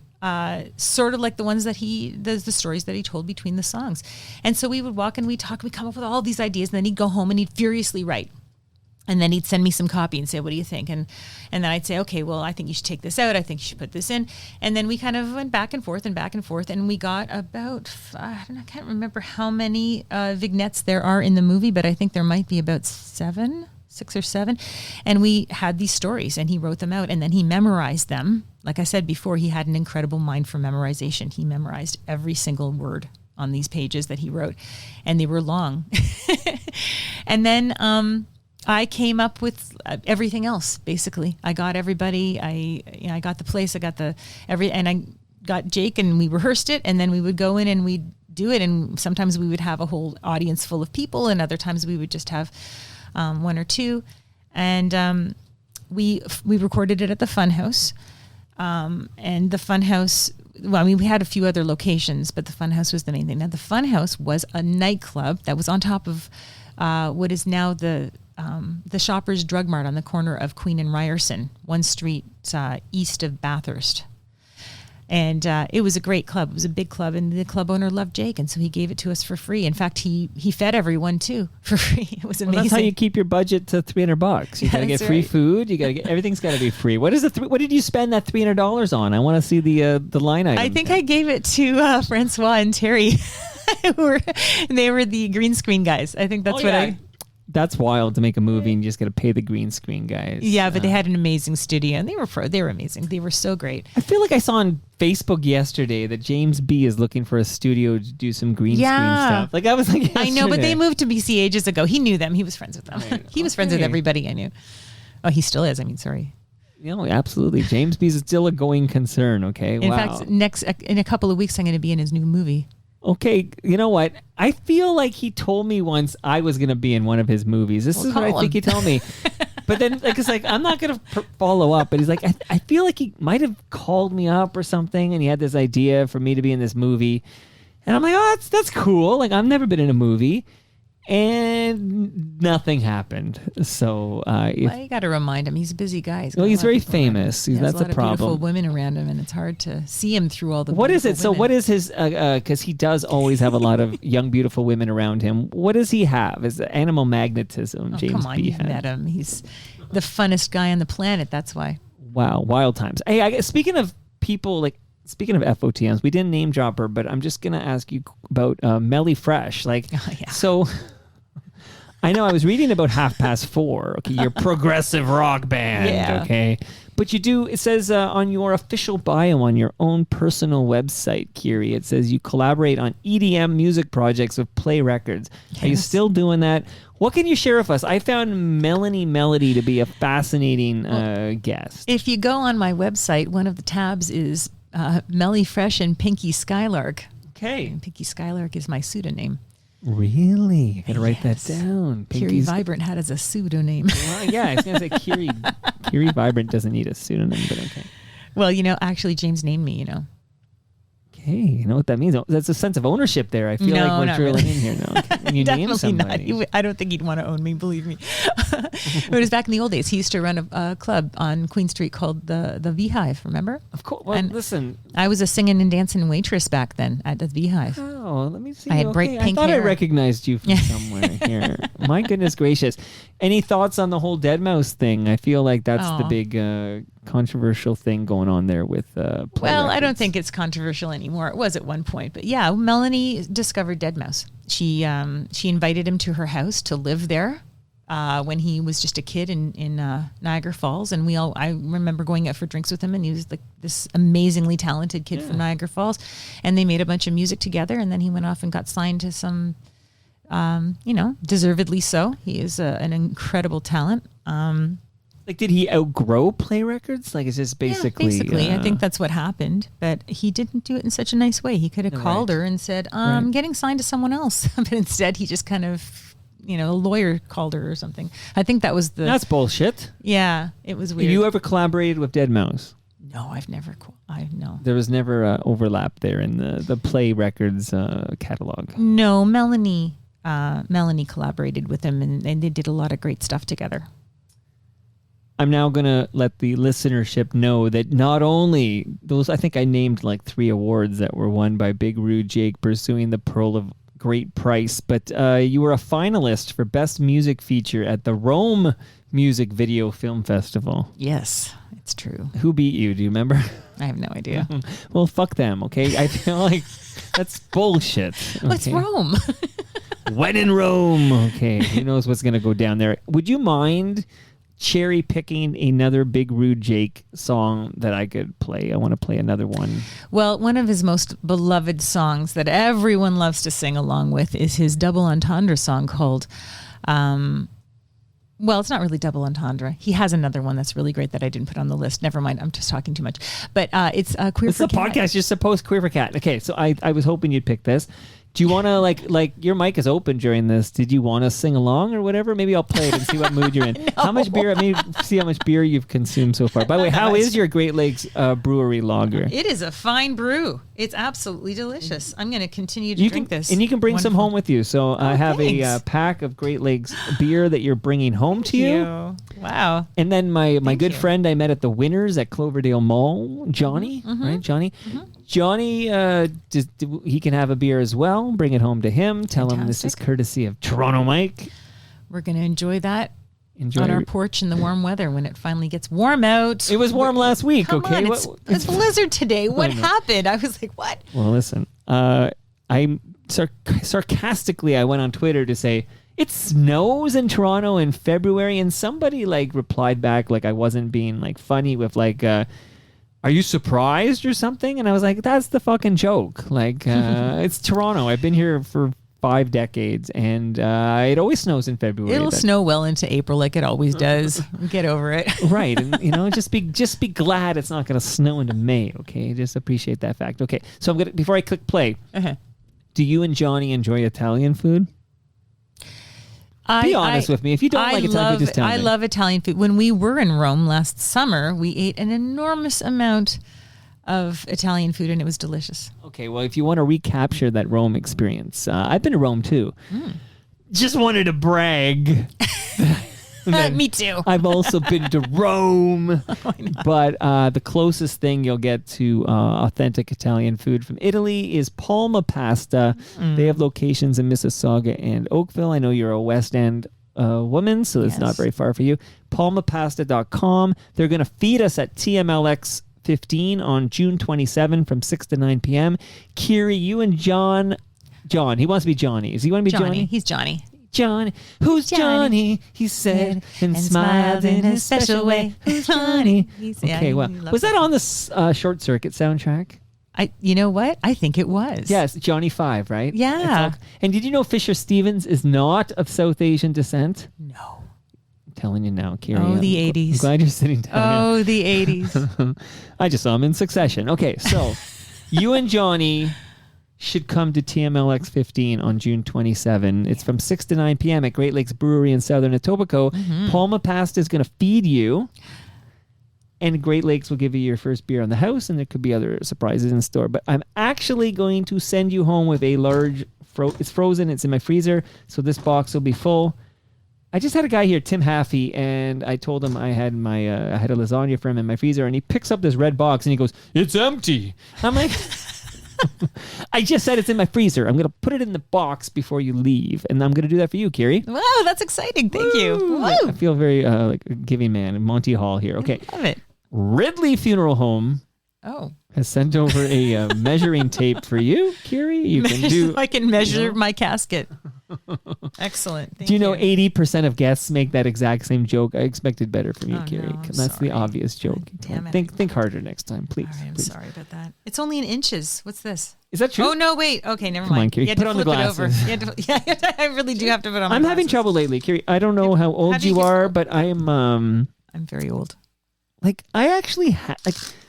sort of like the ones that the stories that he told between the songs. And so we would walk and we'd talk, we'd come up with all these ideas, and then he'd go home and he'd furiously write. And then he'd send me some copy and say, what do you think? And then I'd say, okay, well, I think you should take this out. I think you should put this in. And then we kind of went back and forth. And we got about, I can't remember how many vignettes there are in the movie, but I think there might be about 6 or 7. And we had these stories and he wrote them out and then he memorized them. Like I said before, he had an incredible mind for memorization. He memorized every single word on these pages that he wrote, and they were long. And then, I came up with everything else. Basically, I got everybody. I got the place. I got and I got Jake, and we rehearsed it. And then we would go in and we'd do it. And sometimes we would have a whole audience full of people, and other times we would just have 1 or 2. And we recorded it at the Funhouse. And the Funhouse. Well, I mean, we had a few other locations, but the Funhouse was the main thing. Now, the Funhouse was a nightclub that was on top of what is now the Shoppers Drug Mart on the corner of Queen and Ryerson, 1 street east of Bathurst. And it was a great club. It was a big club, and the club owner loved Jake, and so he gave it to us for free. In fact, he fed everyone too for free. It was amazing. Well, that's how you keep your budget to $300. You gotta get free food. You gotta get everything's got to be free. What is what did you spend that $300 on? I want to see the line item. I think I gave it to Francois and Terry. They were the green screen guys. I think that's that's wild to make a movie and you just got to pay the green screen guys. Yeah, but they had an amazing studio and they were amazing. They were so great. I feel like I saw on Facebook yesterday that James B is looking for a studio to do some green screen stuff. Like I was like, I know, but they moved to BC ages ago. He knew them. He was friends with them. Right. He was friends with everybody I knew. Oh, he still is. I mean, sorry. You know, absolutely. James B is still a going concern. Okay. In fact, in a couple of weeks, I'm going to be in his new movie. Okay, you know what? I feel like he told me once I was going to be in one of his movies. This is what I think he told me. But then, like, it's like, I'm not going to follow up. But he's like, I feel like he might have called me up or something, and he had this idea for me to be in this movie. And I'm like, oh, that's cool. Like, I've never been in a movie. And nothing happened. So, you got to remind him he's a busy guy. He's very famous. That's a problem. Beautiful women around him, and it's hard to see him through all the. What is it? women. So, what is his? Because he does always have a lot of young, beautiful women around him. What does he have? Is it animal magnetism? James come on, B. you've met him. He's the funnest guy on the planet. That's why. Wow, wild times. Hey, speaking of people like. Speaking of FOTMs, we didn't name drop her, but I'm just gonna ask you about Melly Fresh. Like, so. I know I was reading about 4:30. Okay, your progressive rock band. Yeah. Okay, but you do. It says on your official bio on your own personal website, Kyree, it says you collaborate on EDM music projects with Play Records. Yes. Are you still doing that? What can you share with us? I found Melanie Melody to be a fascinating guest. If you go on my website, one of the tabs is Melly Fresh and Pinky Skylark. Okay, and Pinky Skylark is my pseudonym. Really? I gotta write that down. Kyree Vibrant had as a pseudonym. Well, yeah, I was gonna say Kyree Vibrant doesn't need a pseudonym, but okay. Well, actually James named me, Okay, you know what that means? That's a sense of ownership there. I feel like we're drilling in here now. Okay. When you name somebody. Not. I don't think he'd want to own me, believe me. But it was back in the old days. He used to run a club on Queen Street called the Beehive, remember? Of course. Well, listen. I was a singing and dancing waitress back then at the Beehive. Oh, let me see. I had bright pink I thought hair. I recognized you from somewhere here. My goodness gracious. Any thoughts on the whole Deadmau5 thing? I feel like that's the big controversial thing going on there with Play Records. I don't think it's controversial anymore. It was at one point. But yeah, Melanie discovered Deadmau5. She invited him to her house to live there when he was just a kid in Niagara Falls. And I remember going out for drinks with him, and he was like this amazingly talented kid from Niagara Falls. And they made a bunch of music together, and then he went off and got signed to some, deservedly so. He is an incredible talent. Like, did he outgrow Play Records? Like, it's just basically... Yeah, basically. I think that's what happened. But he didn't do it in such a nice way. He could have called her and said, I'm getting signed to someone else. But instead, he just kind of, a lawyer called her or something. I think that was That's bullshit. Yeah, it was weird. Have you ever collaborated with Deadmau5? No, I've never... no. There was never overlap there in the Play Records catalog. No, Melanie collaborated with him, and they did a lot of great stuff together. I'm now going to let the listenership know that not only those, I think I named like 3 awards that were won by Big Rude Jake pursuing the Pearl of Great Price, but you were a finalist for Best Music Feature at the Rome Music Video Film Festival. Yes, it's true. Who beat you? Do you remember? I have no idea. Well, fuck them, okay? I feel like that's bullshit. Okay? Well, it's Rome. When in Rome. Okay, who knows what's going to go down there. Would you mind cherry picking another Big Rude Jake song that I could play? I want to play another one. Well, one of his most beloved songs that everyone loves to sing along with is his double entendre song called it's not really double entendre. He has another one that's really great that I didn't put on the list. Never mind. I'm just talking too much. But it's Queer for Cat. It's a podcast. You're supposed Queer for Cat. Okay, so I was hoping you'd pick this. Do you want to like your mic is open during this? Did you want to sing along or whatever? Maybe I'll play it and see what mood you're in. No. How much beer? See how much beer you've consumed so far. By the way, how is your Great Lakes Brewery lager? It is a fine brew. It's absolutely delicious. I'm going to continue to drink this. And you can bring some home with you. So I have a pack of Great Lakes beer that you're bringing home to you. Wow. And then my good friend I met at the Winners at Cloverdale Mall, Johnny, right? Johnny. Mm-hmm. Johnny, he can have a beer as well. Bring it home to him. Tell him this is courtesy of Toronto Mike. We're going to enjoy that on our porch in the warm weather when it finally gets warm out. It was warm last week, Come okay? on, it's blizzard today. What happened? I was like, what? Well, listen, I sarcastically I went on Twitter to say, It snows in Toronto in February, and somebody like replied back like I wasn't being like funny with like, are you surprised or something? And I was like, that's the fucking joke. Like, it's Toronto. I've been here for 5 decades, and it always snows in February. It'll snow well into April like it always does. Get over it. Right. And just be glad it's not going to snow into May. Okay. Just appreciate that fact. Okay. So before I click play, do you and Johnny enjoy Italian food? Be honest with me. If you don't like Italian food, just tell me. I love Italian food. When we were in Rome last summer, we ate an enormous amount of Italian food, and it was delicious. Okay, well, if you want to recapture that Rome experience, I've been to Rome too. Just wanted to brag. Me too. I've also been to Rome. But the closest thing you'll get to authentic Italian food from Italy is Palma Pasta. They have locations in Mississauga and Oakville. I know you're a West End woman, so it's not very far for you. PalmaPasta.com. They're going to feed us at TMLX 15 on June 27 from 6 to 9 p.m. Kyree, you and John, he wants to be Johnny. Does he want to be Johnny? He's Johnny. Johnny, who's Johnny? He said and smiled in a special way. Who's Johnny? Okay, well, was that on the Short Circuit soundtrack? You know what? I think it was. Yes, Johnny 5, right? Yeah. And did you know Fisher Stevens is not of South Asian descent? No. I'm telling you now, Kyree. Oh, the 80s. I'm glad you're sitting down. Oh, the 80s. I just saw him in Succession. Okay, so you and Johnny should come to TMLX 15 on June 27. It's from 6 to 9 p.m. at Great Lakes Brewery in Southern Etobicoke. Palma Pasta is going to feed you, and Great Lakes will give you your first beer on the house, and there could be other surprises in store. But I'm actually going to send you home with a large, it's frozen, it's in my freezer, so this box will be full. I just had a guy here, Tim Haffey, and I told him I had I had a lasagna for him in my freezer, and he picks up this red box, and he goes, "It's empty." I'm like... I just said it's in my freezer. I'm going to put it in the box before you leave, and I'm going to do that for you, Kyree. Wow, that's exciting. Thank you. Woo. I feel very like a giving man, Monty Hall here. Okay. I love it. Ridley Funeral Home has sent over a measuring tape for you, Kyree. You can do. I can measure my casket. Excellent. Thank do you know 80% of guests make that exact same joke? I expected better from you, Kyree. No, That's the obvious joke. Damn it. Think harder next time, please. All right, I'm please. sorry about that. It's only in inches. What's this? Is that true? Oh, no, wait. Okay, never Come mind. on, Kyree. You had Put to on the flip it over. glasses. Yeah, I really do have to put on my I'm having glasses. trouble lately, Kyree. I don't know how old you are, but I am... I'm very old. Like, I actually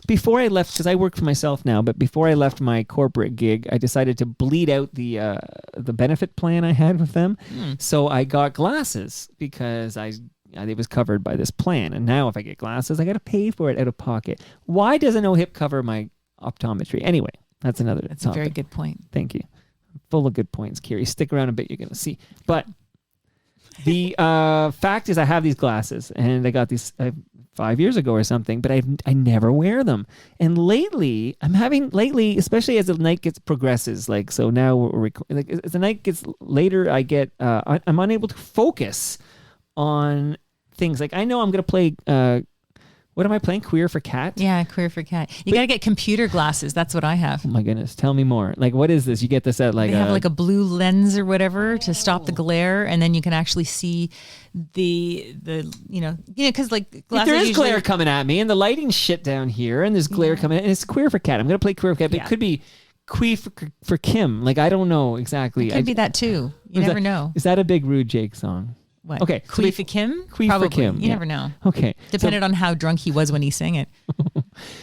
before I left, because I work for myself now, but before I left my corporate gig, I decided to bleed out the benefit plan I had with them. So I got glasses because it was covered by this plan. And now if I get glasses, I got to pay for it out of pocket. Why doesn't OHIP cover my optometry? Anyway, that's another topic. A very good point. Thank you. Full of good points, Kyree. Stick around a bit, you're going to see. But the fact is I have these glasses, and I got these 5 years ago or something, but I never wear them. And lately, especially as the night progresses, like, so now we're like, as the night gets later, I get I'm unable to focus on things. Like, I know I'm gonna play what am I playing? Queer for Cat? Yeah, Queer for Cat. You got to get computer glasses. That's what I have. Oh my goodness, tell me more. Like, what is this? You get this at like they have like a blue lens or whatever to stop the glare, and then you can actually see the because like glasses there is usually... glare coming at me, and the lighting's shit down here, and there's glare coming in, and it's Queer for Cat. I'm gonna play Queer for Cat, but it could be Queer for Kim. Like, I don't know exactly. It could be that too. You never know. Is that a big Rude Jake song? What? Okay. Queef for Kim? Queef for Kim. You never know. Okay. Depended on how drunk he was when he sang it.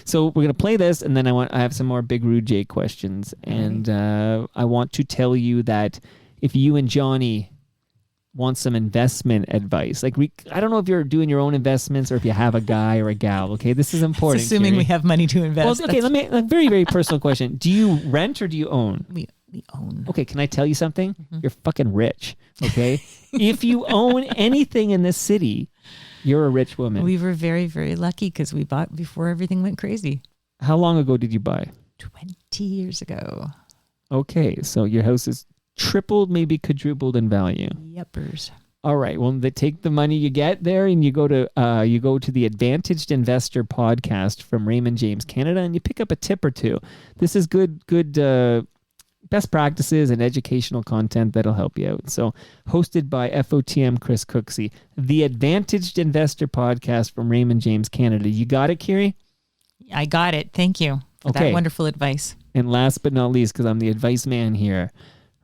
So we're going to play this, and then I have some more Big Rude Jake questions. And I want to tell you that if you and Johnny want some investment advice, like I don't know if you're doing your own investments or if you have a guy or a gal, okay? This is important. Assuming Kyree. we have money to invest. Well, okay, let me, a very, very personal question. Do you rent or do you own? We own. Okay, can I tell you something? You're fucking rich, okay? If you own anything in this city, you're a rich woman. We were very, very lucky because we bought before everything went crazy. How long ago did you buy? 20 years ago. Okay, so your house is tripled, maybe quadrupled in value. Yepers. All right. Well, they take the money you get there, and you go to the Advantaged Investor podcast from Raymond James Canada, and you pick up a tip or two. This is good best practices and educational content that'll help you out. So hosted by FOTM Chris Cooksey, the Advantaged Investor podcast from Raymond James Canada. You got it, Kyree? I got it. Thank you for that wonderful advice. And last but not least, because I'm the advice man here,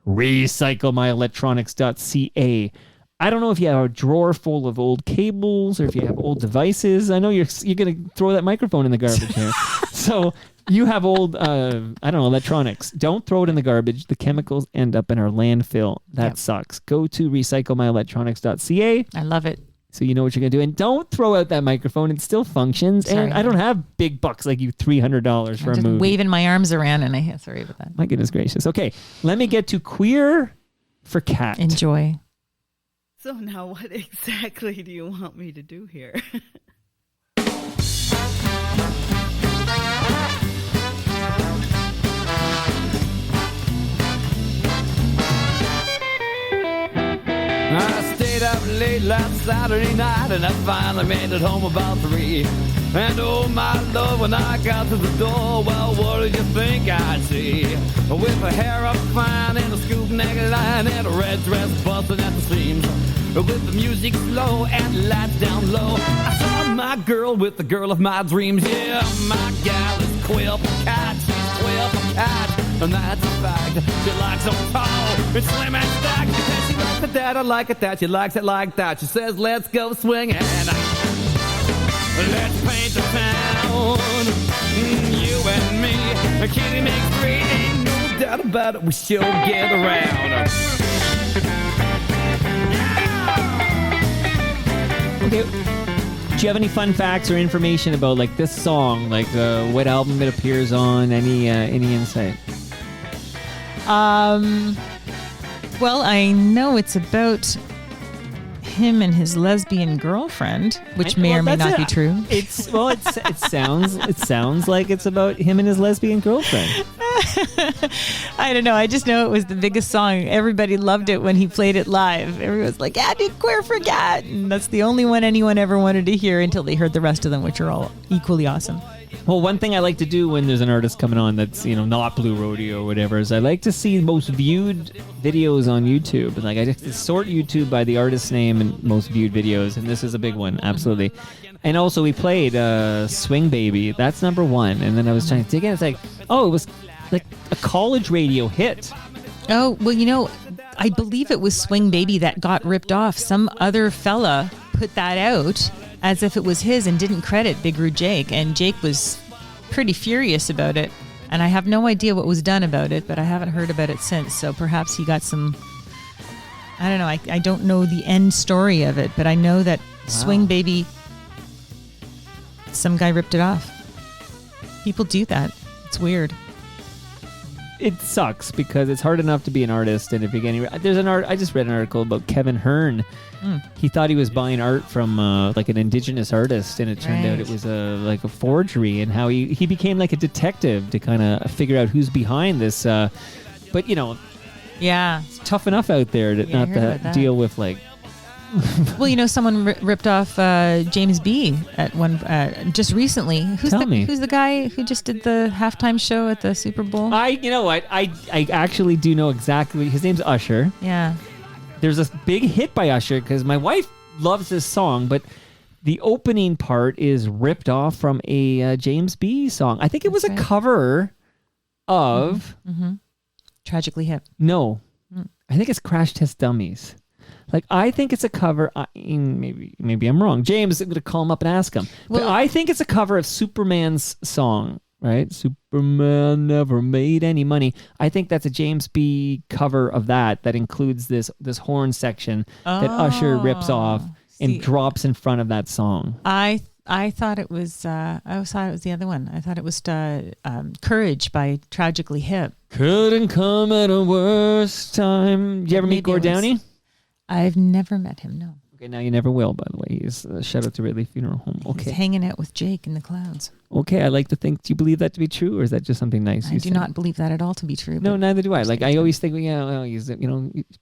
recyclemyelectronics.ca. I don't know if you have a drawer full of old cables or if you have old devices. I know you're going to throw that microphone in the garbage here. So you have old, electronics. Don't throw it in the garbage. The chemicals end up in our landfill. That sucks. Go to recyclemyelectronics.ca. I love it. So you know what you're going to do. And don't throw out that microphone. It still functions. Sorry, and I don't have big bucks like you, $300 for a movie. Waving my arms around and sorry about that. My goodness gracious. Okay, let me get to Queer for Cat. Enjoy. So now what exactly do you want me to do here? I stayed up late last Saturday night and I finally made it home about 3. And oh my lord, when I got to the door, well, what did you think I'd see? With her hair up fine and a scoop neckline and a red dress busting at the seams. With the music slow and the lights down low, I saw my girl with the girl of my dreams. Yeah, my gal is Queer for Cat. She's Queer for Cat, and that's a fact. She likes them tall and slim and stacked. And she likes it that, I like it that. She likes it like that. She says, let's go swinging. Let's paint the town. You and me. Kitty makes 3. Ain't no doubt about it. We sure get around. Okay. Do you have any fun facts or information about like this song, like what album it appears on? Any insight? Well, I know it's about him and his lesbian girlfriend, which may or may not be true. It sounds like it's about him and his lesbian girlfriend. I don't know. I just know it was the biggest song. Everybody loved it when he played it live. Everyone was like, yeah, dude, Queer for Cat. And that's the only one anyone ever wanted to hear until they heard the rest of them, which are all equally awesome. Well, one thing I like to do when there's an artist coming on that's, not Blue Rodeo or whatever is I like to see most viewed videos on YouTube. And like I just sort YouTube by the artist's name and most viewed videos. And this is a big one. Absolutely. And also we played Swing Baby. That's number 1. And then I was trying to dig in. It's like, oh, it was like a college radio hit. Oh, well, I believe it was Swing Baby that got ripped off. Some other fella put that out as if it was his and didn't credit Big Rude Jake. And Jake was pretty furious about it. And I have no idea what was done about it, but I haven't heard about it since. So perhaps he got some, I don't know. I don't know the end story of it, but I know that Swing Baby, some guy ripped it off. People do that. It's weird. It sucks because it's hard enough to be an artist, and if you're getting I just read an article about Kevin Hearn. He thought he was buying art from like an indigenous artist, and it turned out it was a forgery, and how he became like a detective to kind of figure out who's behind this. But yeah, it's tough enough out there to not to deal with like. Well, someone ripped off James B. at one just recently. Who's the guy who just did the halftime show at the Super Bowl? I actually do know exactly. His name's Usher. Yeah. There's a big hit by Usher because my wife loves this song, but the opening part is ripped off from a James B. song. I think it was a cover of Tragically Hip. No, I think it's Crash Test Dummies. Like, I think it's a cover. Maybe I'm wrong. James, I'm going to call him up and ask him. Well, but I think it's a cover of Superman's song, right? Superman never made any money. I think that's a James B. cover of that includes this horn section that Usher rips off and drops in front of that song. I thought it was. I thought it was the other one. I thought it was "Courage" by Tragically Hip. Couldn't come at a worse time. Did you ever meet Gord Downey? I've never met him, no. Okay, now you never will, by the way. He's shout out to Ridley Funeral Home. Okay. He's hanging out with Jake in the clouds. Okay, I like to think, do you believe that to be true, or is that just something nice? I do not believe that at all to be true. No, neither do I. Like, I always think, he's,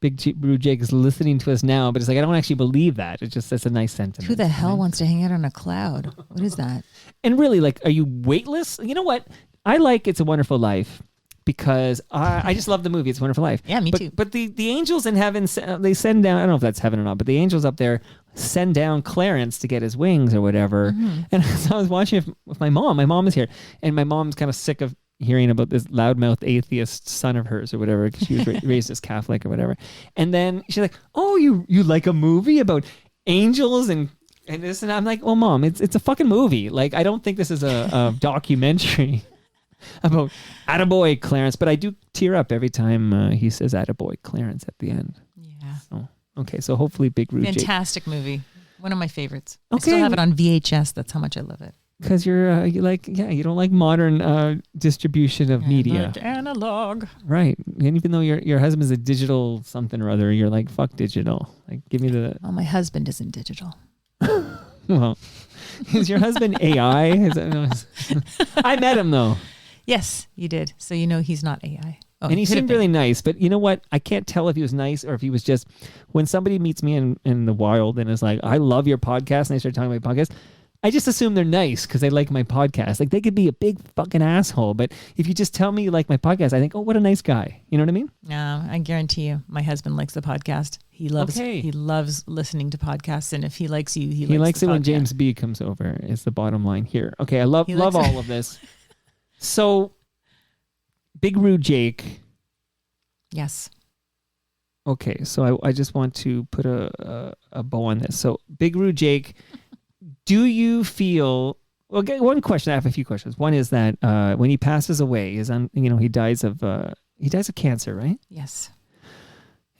Big Rude Jake is listening to us now, but it's like, I don't actually believe that. It's just, that's a nice sentiment. Who the hell wants to hang out on a cloud? What is that? And really, like, are you weightless? You know what? I like It's a Wonderful Life, because I just love the movie. It's a Wonderful Life. Yeah, me too. But the angels in heaven, they send down, I don't know if that's heaven or not, but the angels up there send down Clarence to get his wings or whatever. And so I was watching it with my mom. My mom is here, and my mom's kind of sick of hearing about this loudmouth atheist son of hers or whatever, because she was raised as Catholic or whatever. And then she's like, oh, you like a movie about angels and this? And I'm like, well, Mom, it's a fucking movie. Like, I don't think this is a documentary about attaboy Clarence, but I do tear up every time he says attaboy Clarence at the end. Yeah. So, okay, so hopefully Big Rude Jake. Fantastic movie. One of my favorites. Okay. I still have it on VHS. That's how much I love it. Because you don't like modern distribution of media. Like analog. Right. And even though your husband's a digital something or other, you're like, fuck digital. Like, give me the... Well, my husband isn't digital. Well, is your husband AI? I met him, though. Yes, you did. So you know he's not AI. Oh, And he could have seemed been. really nice. But you know what? I can't tell if he was nice or if he was just... When somebody meets me in the wild and is like, I love your podcast, and they start talking about my podcast, I just assume they're nice because they like my podcast. Like, they could be a big fucking asshole, but if you just tell me you like my podcast, I think, oh, what a nice guy. You know what I mean? No, I guarantee you, my husband likes the podcast. He loves listening to podcasts, and if he likes you, he likes it the when podcast. James B comes over. Is the bottom line here? Okay, I love He likes all of this. So, Big Rude Jake. Yes. Okay, so I just want to put a bow on this. So, Big Rude Jake. Do you feel? Well, okay, one question. I have a few questions. One is that when he passes away, he dies of cancer, right? Yes.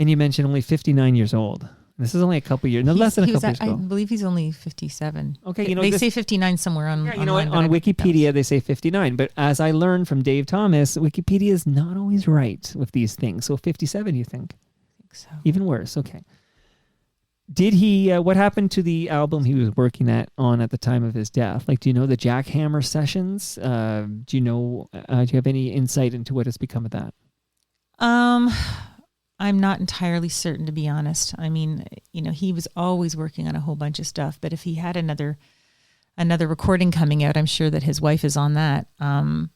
And you mentioned only 59 years old. This is only a couple years, less than a couple years I ago. believe he's only 57. Okay, they say 59 somewhere on. Yeah, you know what? On Wikipedia, they say 59. But as I learned from Dave Thomas, Wikipedia is not always right with these things. So 57, you think? I think so. Even worse. Okay. Did he? What happened to the album he was working on at the time of his death? Like, do you know the Jackhammer sessions? Do you know? Do you have any insight into what has become of that? I'm not entirely certain, to be honest. I mean, he was always working on a whole bunch of stuff. But if he had another recording coming out, I'm sure that his wife is on that. And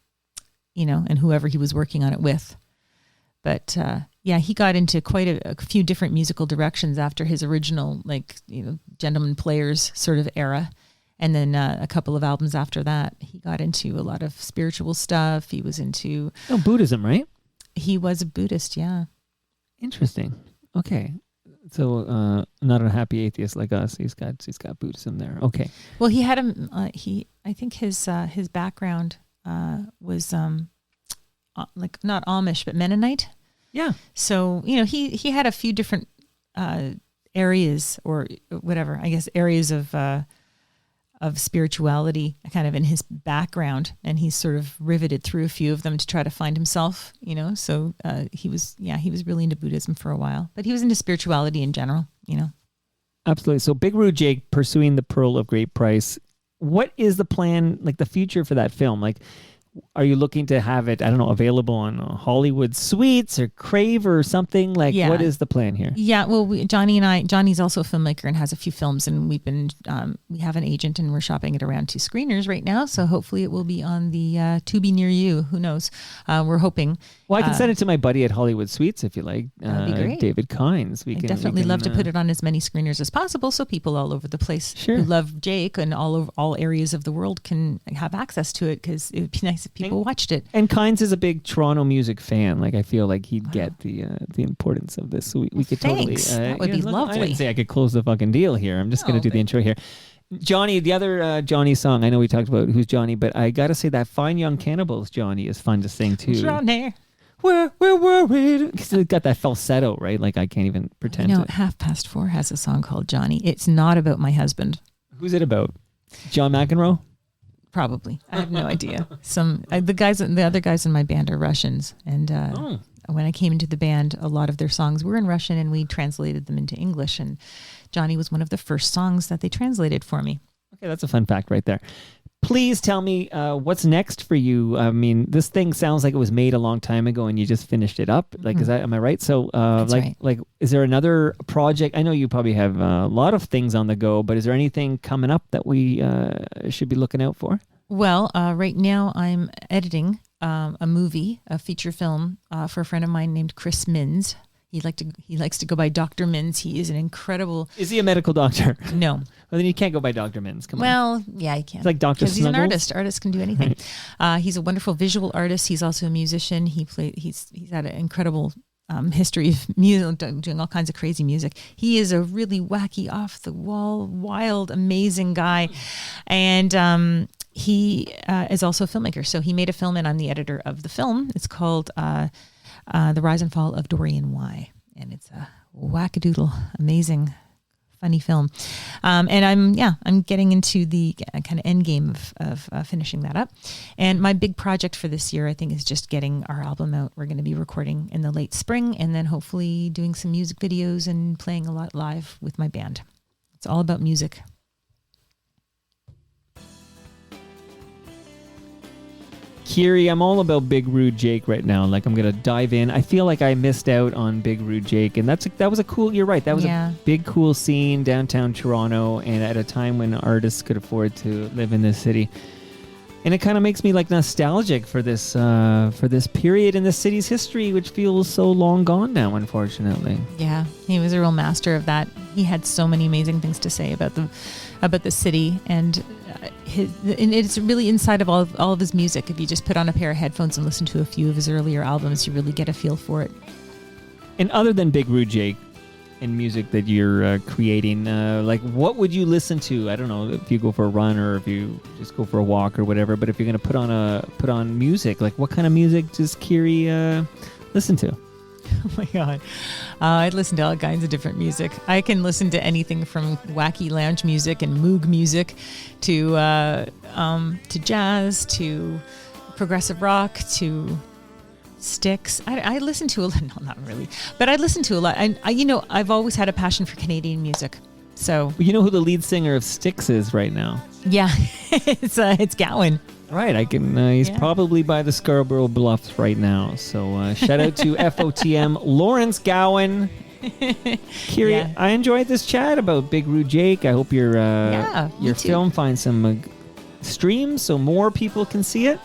whoever he was working on it with. But yeah, he got into quite a few different musical directions after his original, Gentleman Players sort of era. And then a couple of albums after that, he got into a lot of spiritual stuff. He was into... Buddhism, right? He was a Buddhist, yeah. Interesting. Okay. So not a happy atheist like us. He's got Buddhism there. Okay. Well, he had I think his background was not Amish, but Mennonite. Yeah. So, he had a few different areas or whatever, I guess, areas of spirituality kind of in his background. And he's sort of riveted through a few of them to try to find himself, So he was really into Buddhism for a while. But he was into spirituality in general, Absolutely. So Big Rude Jake pursuing the Pearl of Great Price. What is the plan, like the future for that film? Like, are you looking to have it, I don't know, available on Hollywood Suites or Crave or something? Like, Yeah. What is the plan here? Yeah, well, Johnny's also a filmmaker and has a few films, and we have an agent and we're shopping it around to screeners right now. So hopefully it will be on the To Be Near You. Who knows? We're hoping. Well, I can send it to my buddy at Hollywood Suites if you like. That'd be great. David Kynes. I definitely love to put it on as many screeners as possible, so people all over the place Sure. who love Jake and all areas of the world can have access to it, because it would be nice if people watched it. And Kynes is a big Toronto music fan. Like, I feel like he'd get the importance of this. So we could thanks. totally. That would be look, lovely. I didn't say I could close the fucking deal here. I'm just going to do the intro here. Johnny, the other Johnny song. I know we talked about who's Johnny, but I got to say that Fine Young Cannibals Johnny is fun to sing too. Johnny. We're worried. Because it got that falsetto, right? Like, I can't even pretend. 4:30 has a song called Johnny. It's not about my husband. Who's it about? John McEnroe? Probably. I have no idea. The other guys in my band are Russians, and when I came into the band, a lot of their songs were in Russian, and we translated them into English. And Johnny was one of the first songs that they translated for me. Okay, that's a fun fact right there. Please tell me what's next for you. I mean, this thing sounds like it was made a long time ago and you just finished it up. Like, am I right? So, right. Is there another project? I know you probably have a lot of things on the go, but is there anything coming up that we should be looking out for? Well, right now I'm editing a movie, a feature film for a friend of mine named Chris Mins. He likes to go by Dr. Mins. He is an incredible. Is he a medical doctor? No. Well, then you can't go by Dr. Mins. Come on. Well, yeah, he can. It's like Dr. Because he's an Snuggles? artist. Artists can do anything. He's a wonderful visual artist. He's also a musician. He's had an incredible history of music, doing all kinds of crazy music. He is a really wacky, off the wall, wild, amazing guy, and he is also a filmmaker. So he made a film, and I'm the editor of the film. It's called The Rise and Fall of Dorian Y, and it's a wackadoodle, amazing, funny film. And I'm getting into the kind of end game of finishing that up. And my big project for this year, I think, is just getting our album out. We're going to be recording in the late spring, and then hopefully doing some music videos and playing a lot live with my band. It's all about music. Kyree, I'm all about Big Rude Jake right now. Like, I'm going to dive in. I feel like I missed out on Big Rude Jake, and that was a cool, you're right, that was a big, cool scene downtown Toronto, and at a time when artists could afford to live in this city. And it kind of makes me like nostalgic for this period in the city's history, which feels so long gone now, unfortunately. Yeah, he was a real master of that. He had so many amazing things to say about the city, and it's really inside of all of his music. If you just put on a pair of headphones and listen to a few of his earlier albums, you really get a feel for it. And other than Big Rude Jake and music that you're creating, like, what would you listen to? I don't know if you go for a run or if you just go for a walk or whatever, but if you're going to put on music, like, what kind of music does Kyree listen to? Oh my God. I'd listen to all kinds of different music. I can listen to anything from wacky lounge music and moog music to jazz, to progressive rock, to Styx. I listen to a lot, no, not really, but I listen to a lot. I've always had a passion for Canadian music. So you know who the lead singer of Styx is right now? Yeah, it's Gowan. Right, I can. He's probably by the Scarborough Bluffs right now. So shout out to FOTM Lawrence Gowan. Kyree, I enjoyed this chat about Big Rude Jake. I hope your film finds some streams so more people can see it.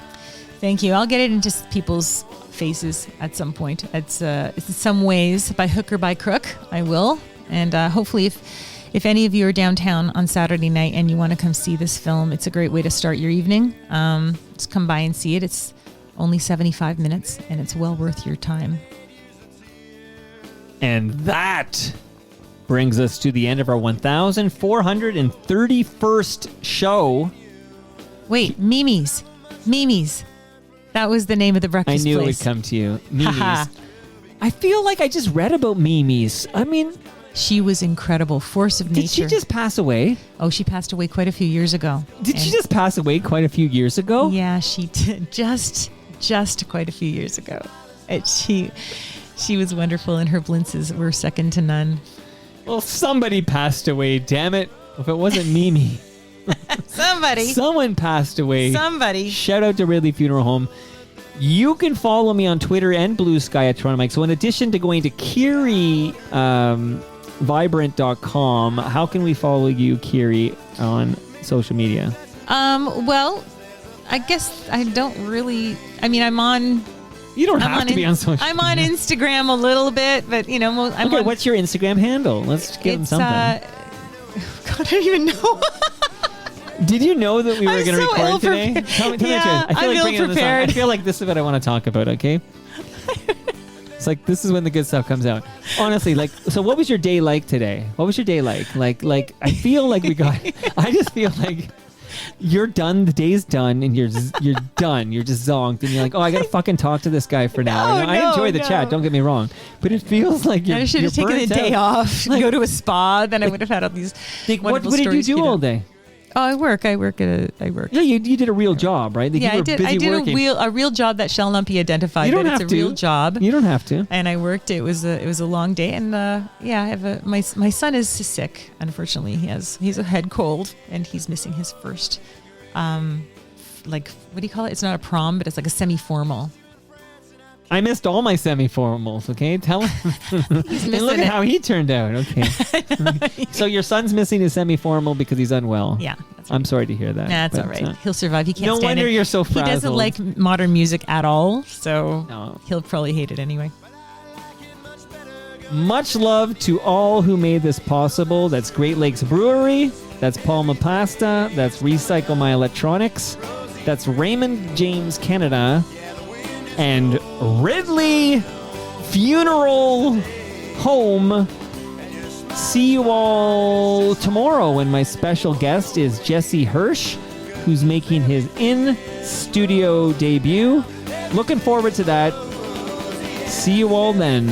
Thank you. I'll get it into people's faces at some point. It's in some ways, by hook or by crook, I will. And hopefully if any of you are downtown on Saturday night and you want to come see this film, it's a great way to start your evening. Just come by and see it. It's only 75 minutes, and it's well worth your time. And that brings us to the end of our 1,431st show. Wait, Mimi's. That was the name of the breakfast place. I knew it would come to you. Mimi's. I feel like I just read about Mimi's. I mean, she was incredible. Force of nature. Did she just pass away? Oh, she passed away quite a few years ago. Did she just pass away quite a few years ago? Yeah, she did. Just quite a few years ago. She was wonderful, and her blintzes were second to none. Well, somebody passed away, damn it. If it wasn't Mimi. Someone passed away. Somebody. Shout out to Ridley Funeral Home. You can follow me on Twitter and Blue Sky at Toronto Mike. So in addition to going to Kyree Vibrant.com, how can we follow you, Kyree, on social media? Well, I guess I don't really. I mean, I'm on. You don't have to be on social media. I'm on Instagram a little bit, but okay, what's your Instagram handle? Let's give them something. God, I don't even know. Did you know that we were going to record today? Tell me I'm ill-prepared. I feel like this is what I want to talk about, okay? It's like, this is when the good stuff comes out. Honestly, like, so what was your day like today? What was your day like? Like I feel like I just feel like you're done, the day's done, and you're done. You're just zonked, and you're like, oh, I got to fucking talk to this guy for now. I enjoy the chat, don't get me wrong. But it feels like I should have taken the day off, go to a spa, then I would have had all these what did you do all day? Oh, I work. Yeah, you did a real job, right? Yeah, I did a real job that shall not be identified. You don't have to. It's a real job. You don't have to. And I worked. It was a long day, and I have my son is sick. Unfortunately, he's a head cold, and he's missing his first, like, what do you call it? It's not a prom, but it's like a semi-formal. I missed all my semi-formals, okay? Tell him. And look at how he turned out, okay. So your son's missing his semi-formal because he's unwell. Yeah. That's right. I'm sorry to hear that. That's all right. He'll survive. He can't no stand wonder it. you're so frazzled. He doesn't like modern music at all, so No. he'll probably hate it anyway. Much love to all who made this possible. That's Great Lakes Brewery. That's Palma Pasta. That's Recycle My Electronics. That's Raymond James Canada. And Ridley Funeral Home. See you all tomorrow when my special guest is Jesse Hirsch, who's making his in-studio debut. Looking forward to that. See you all then.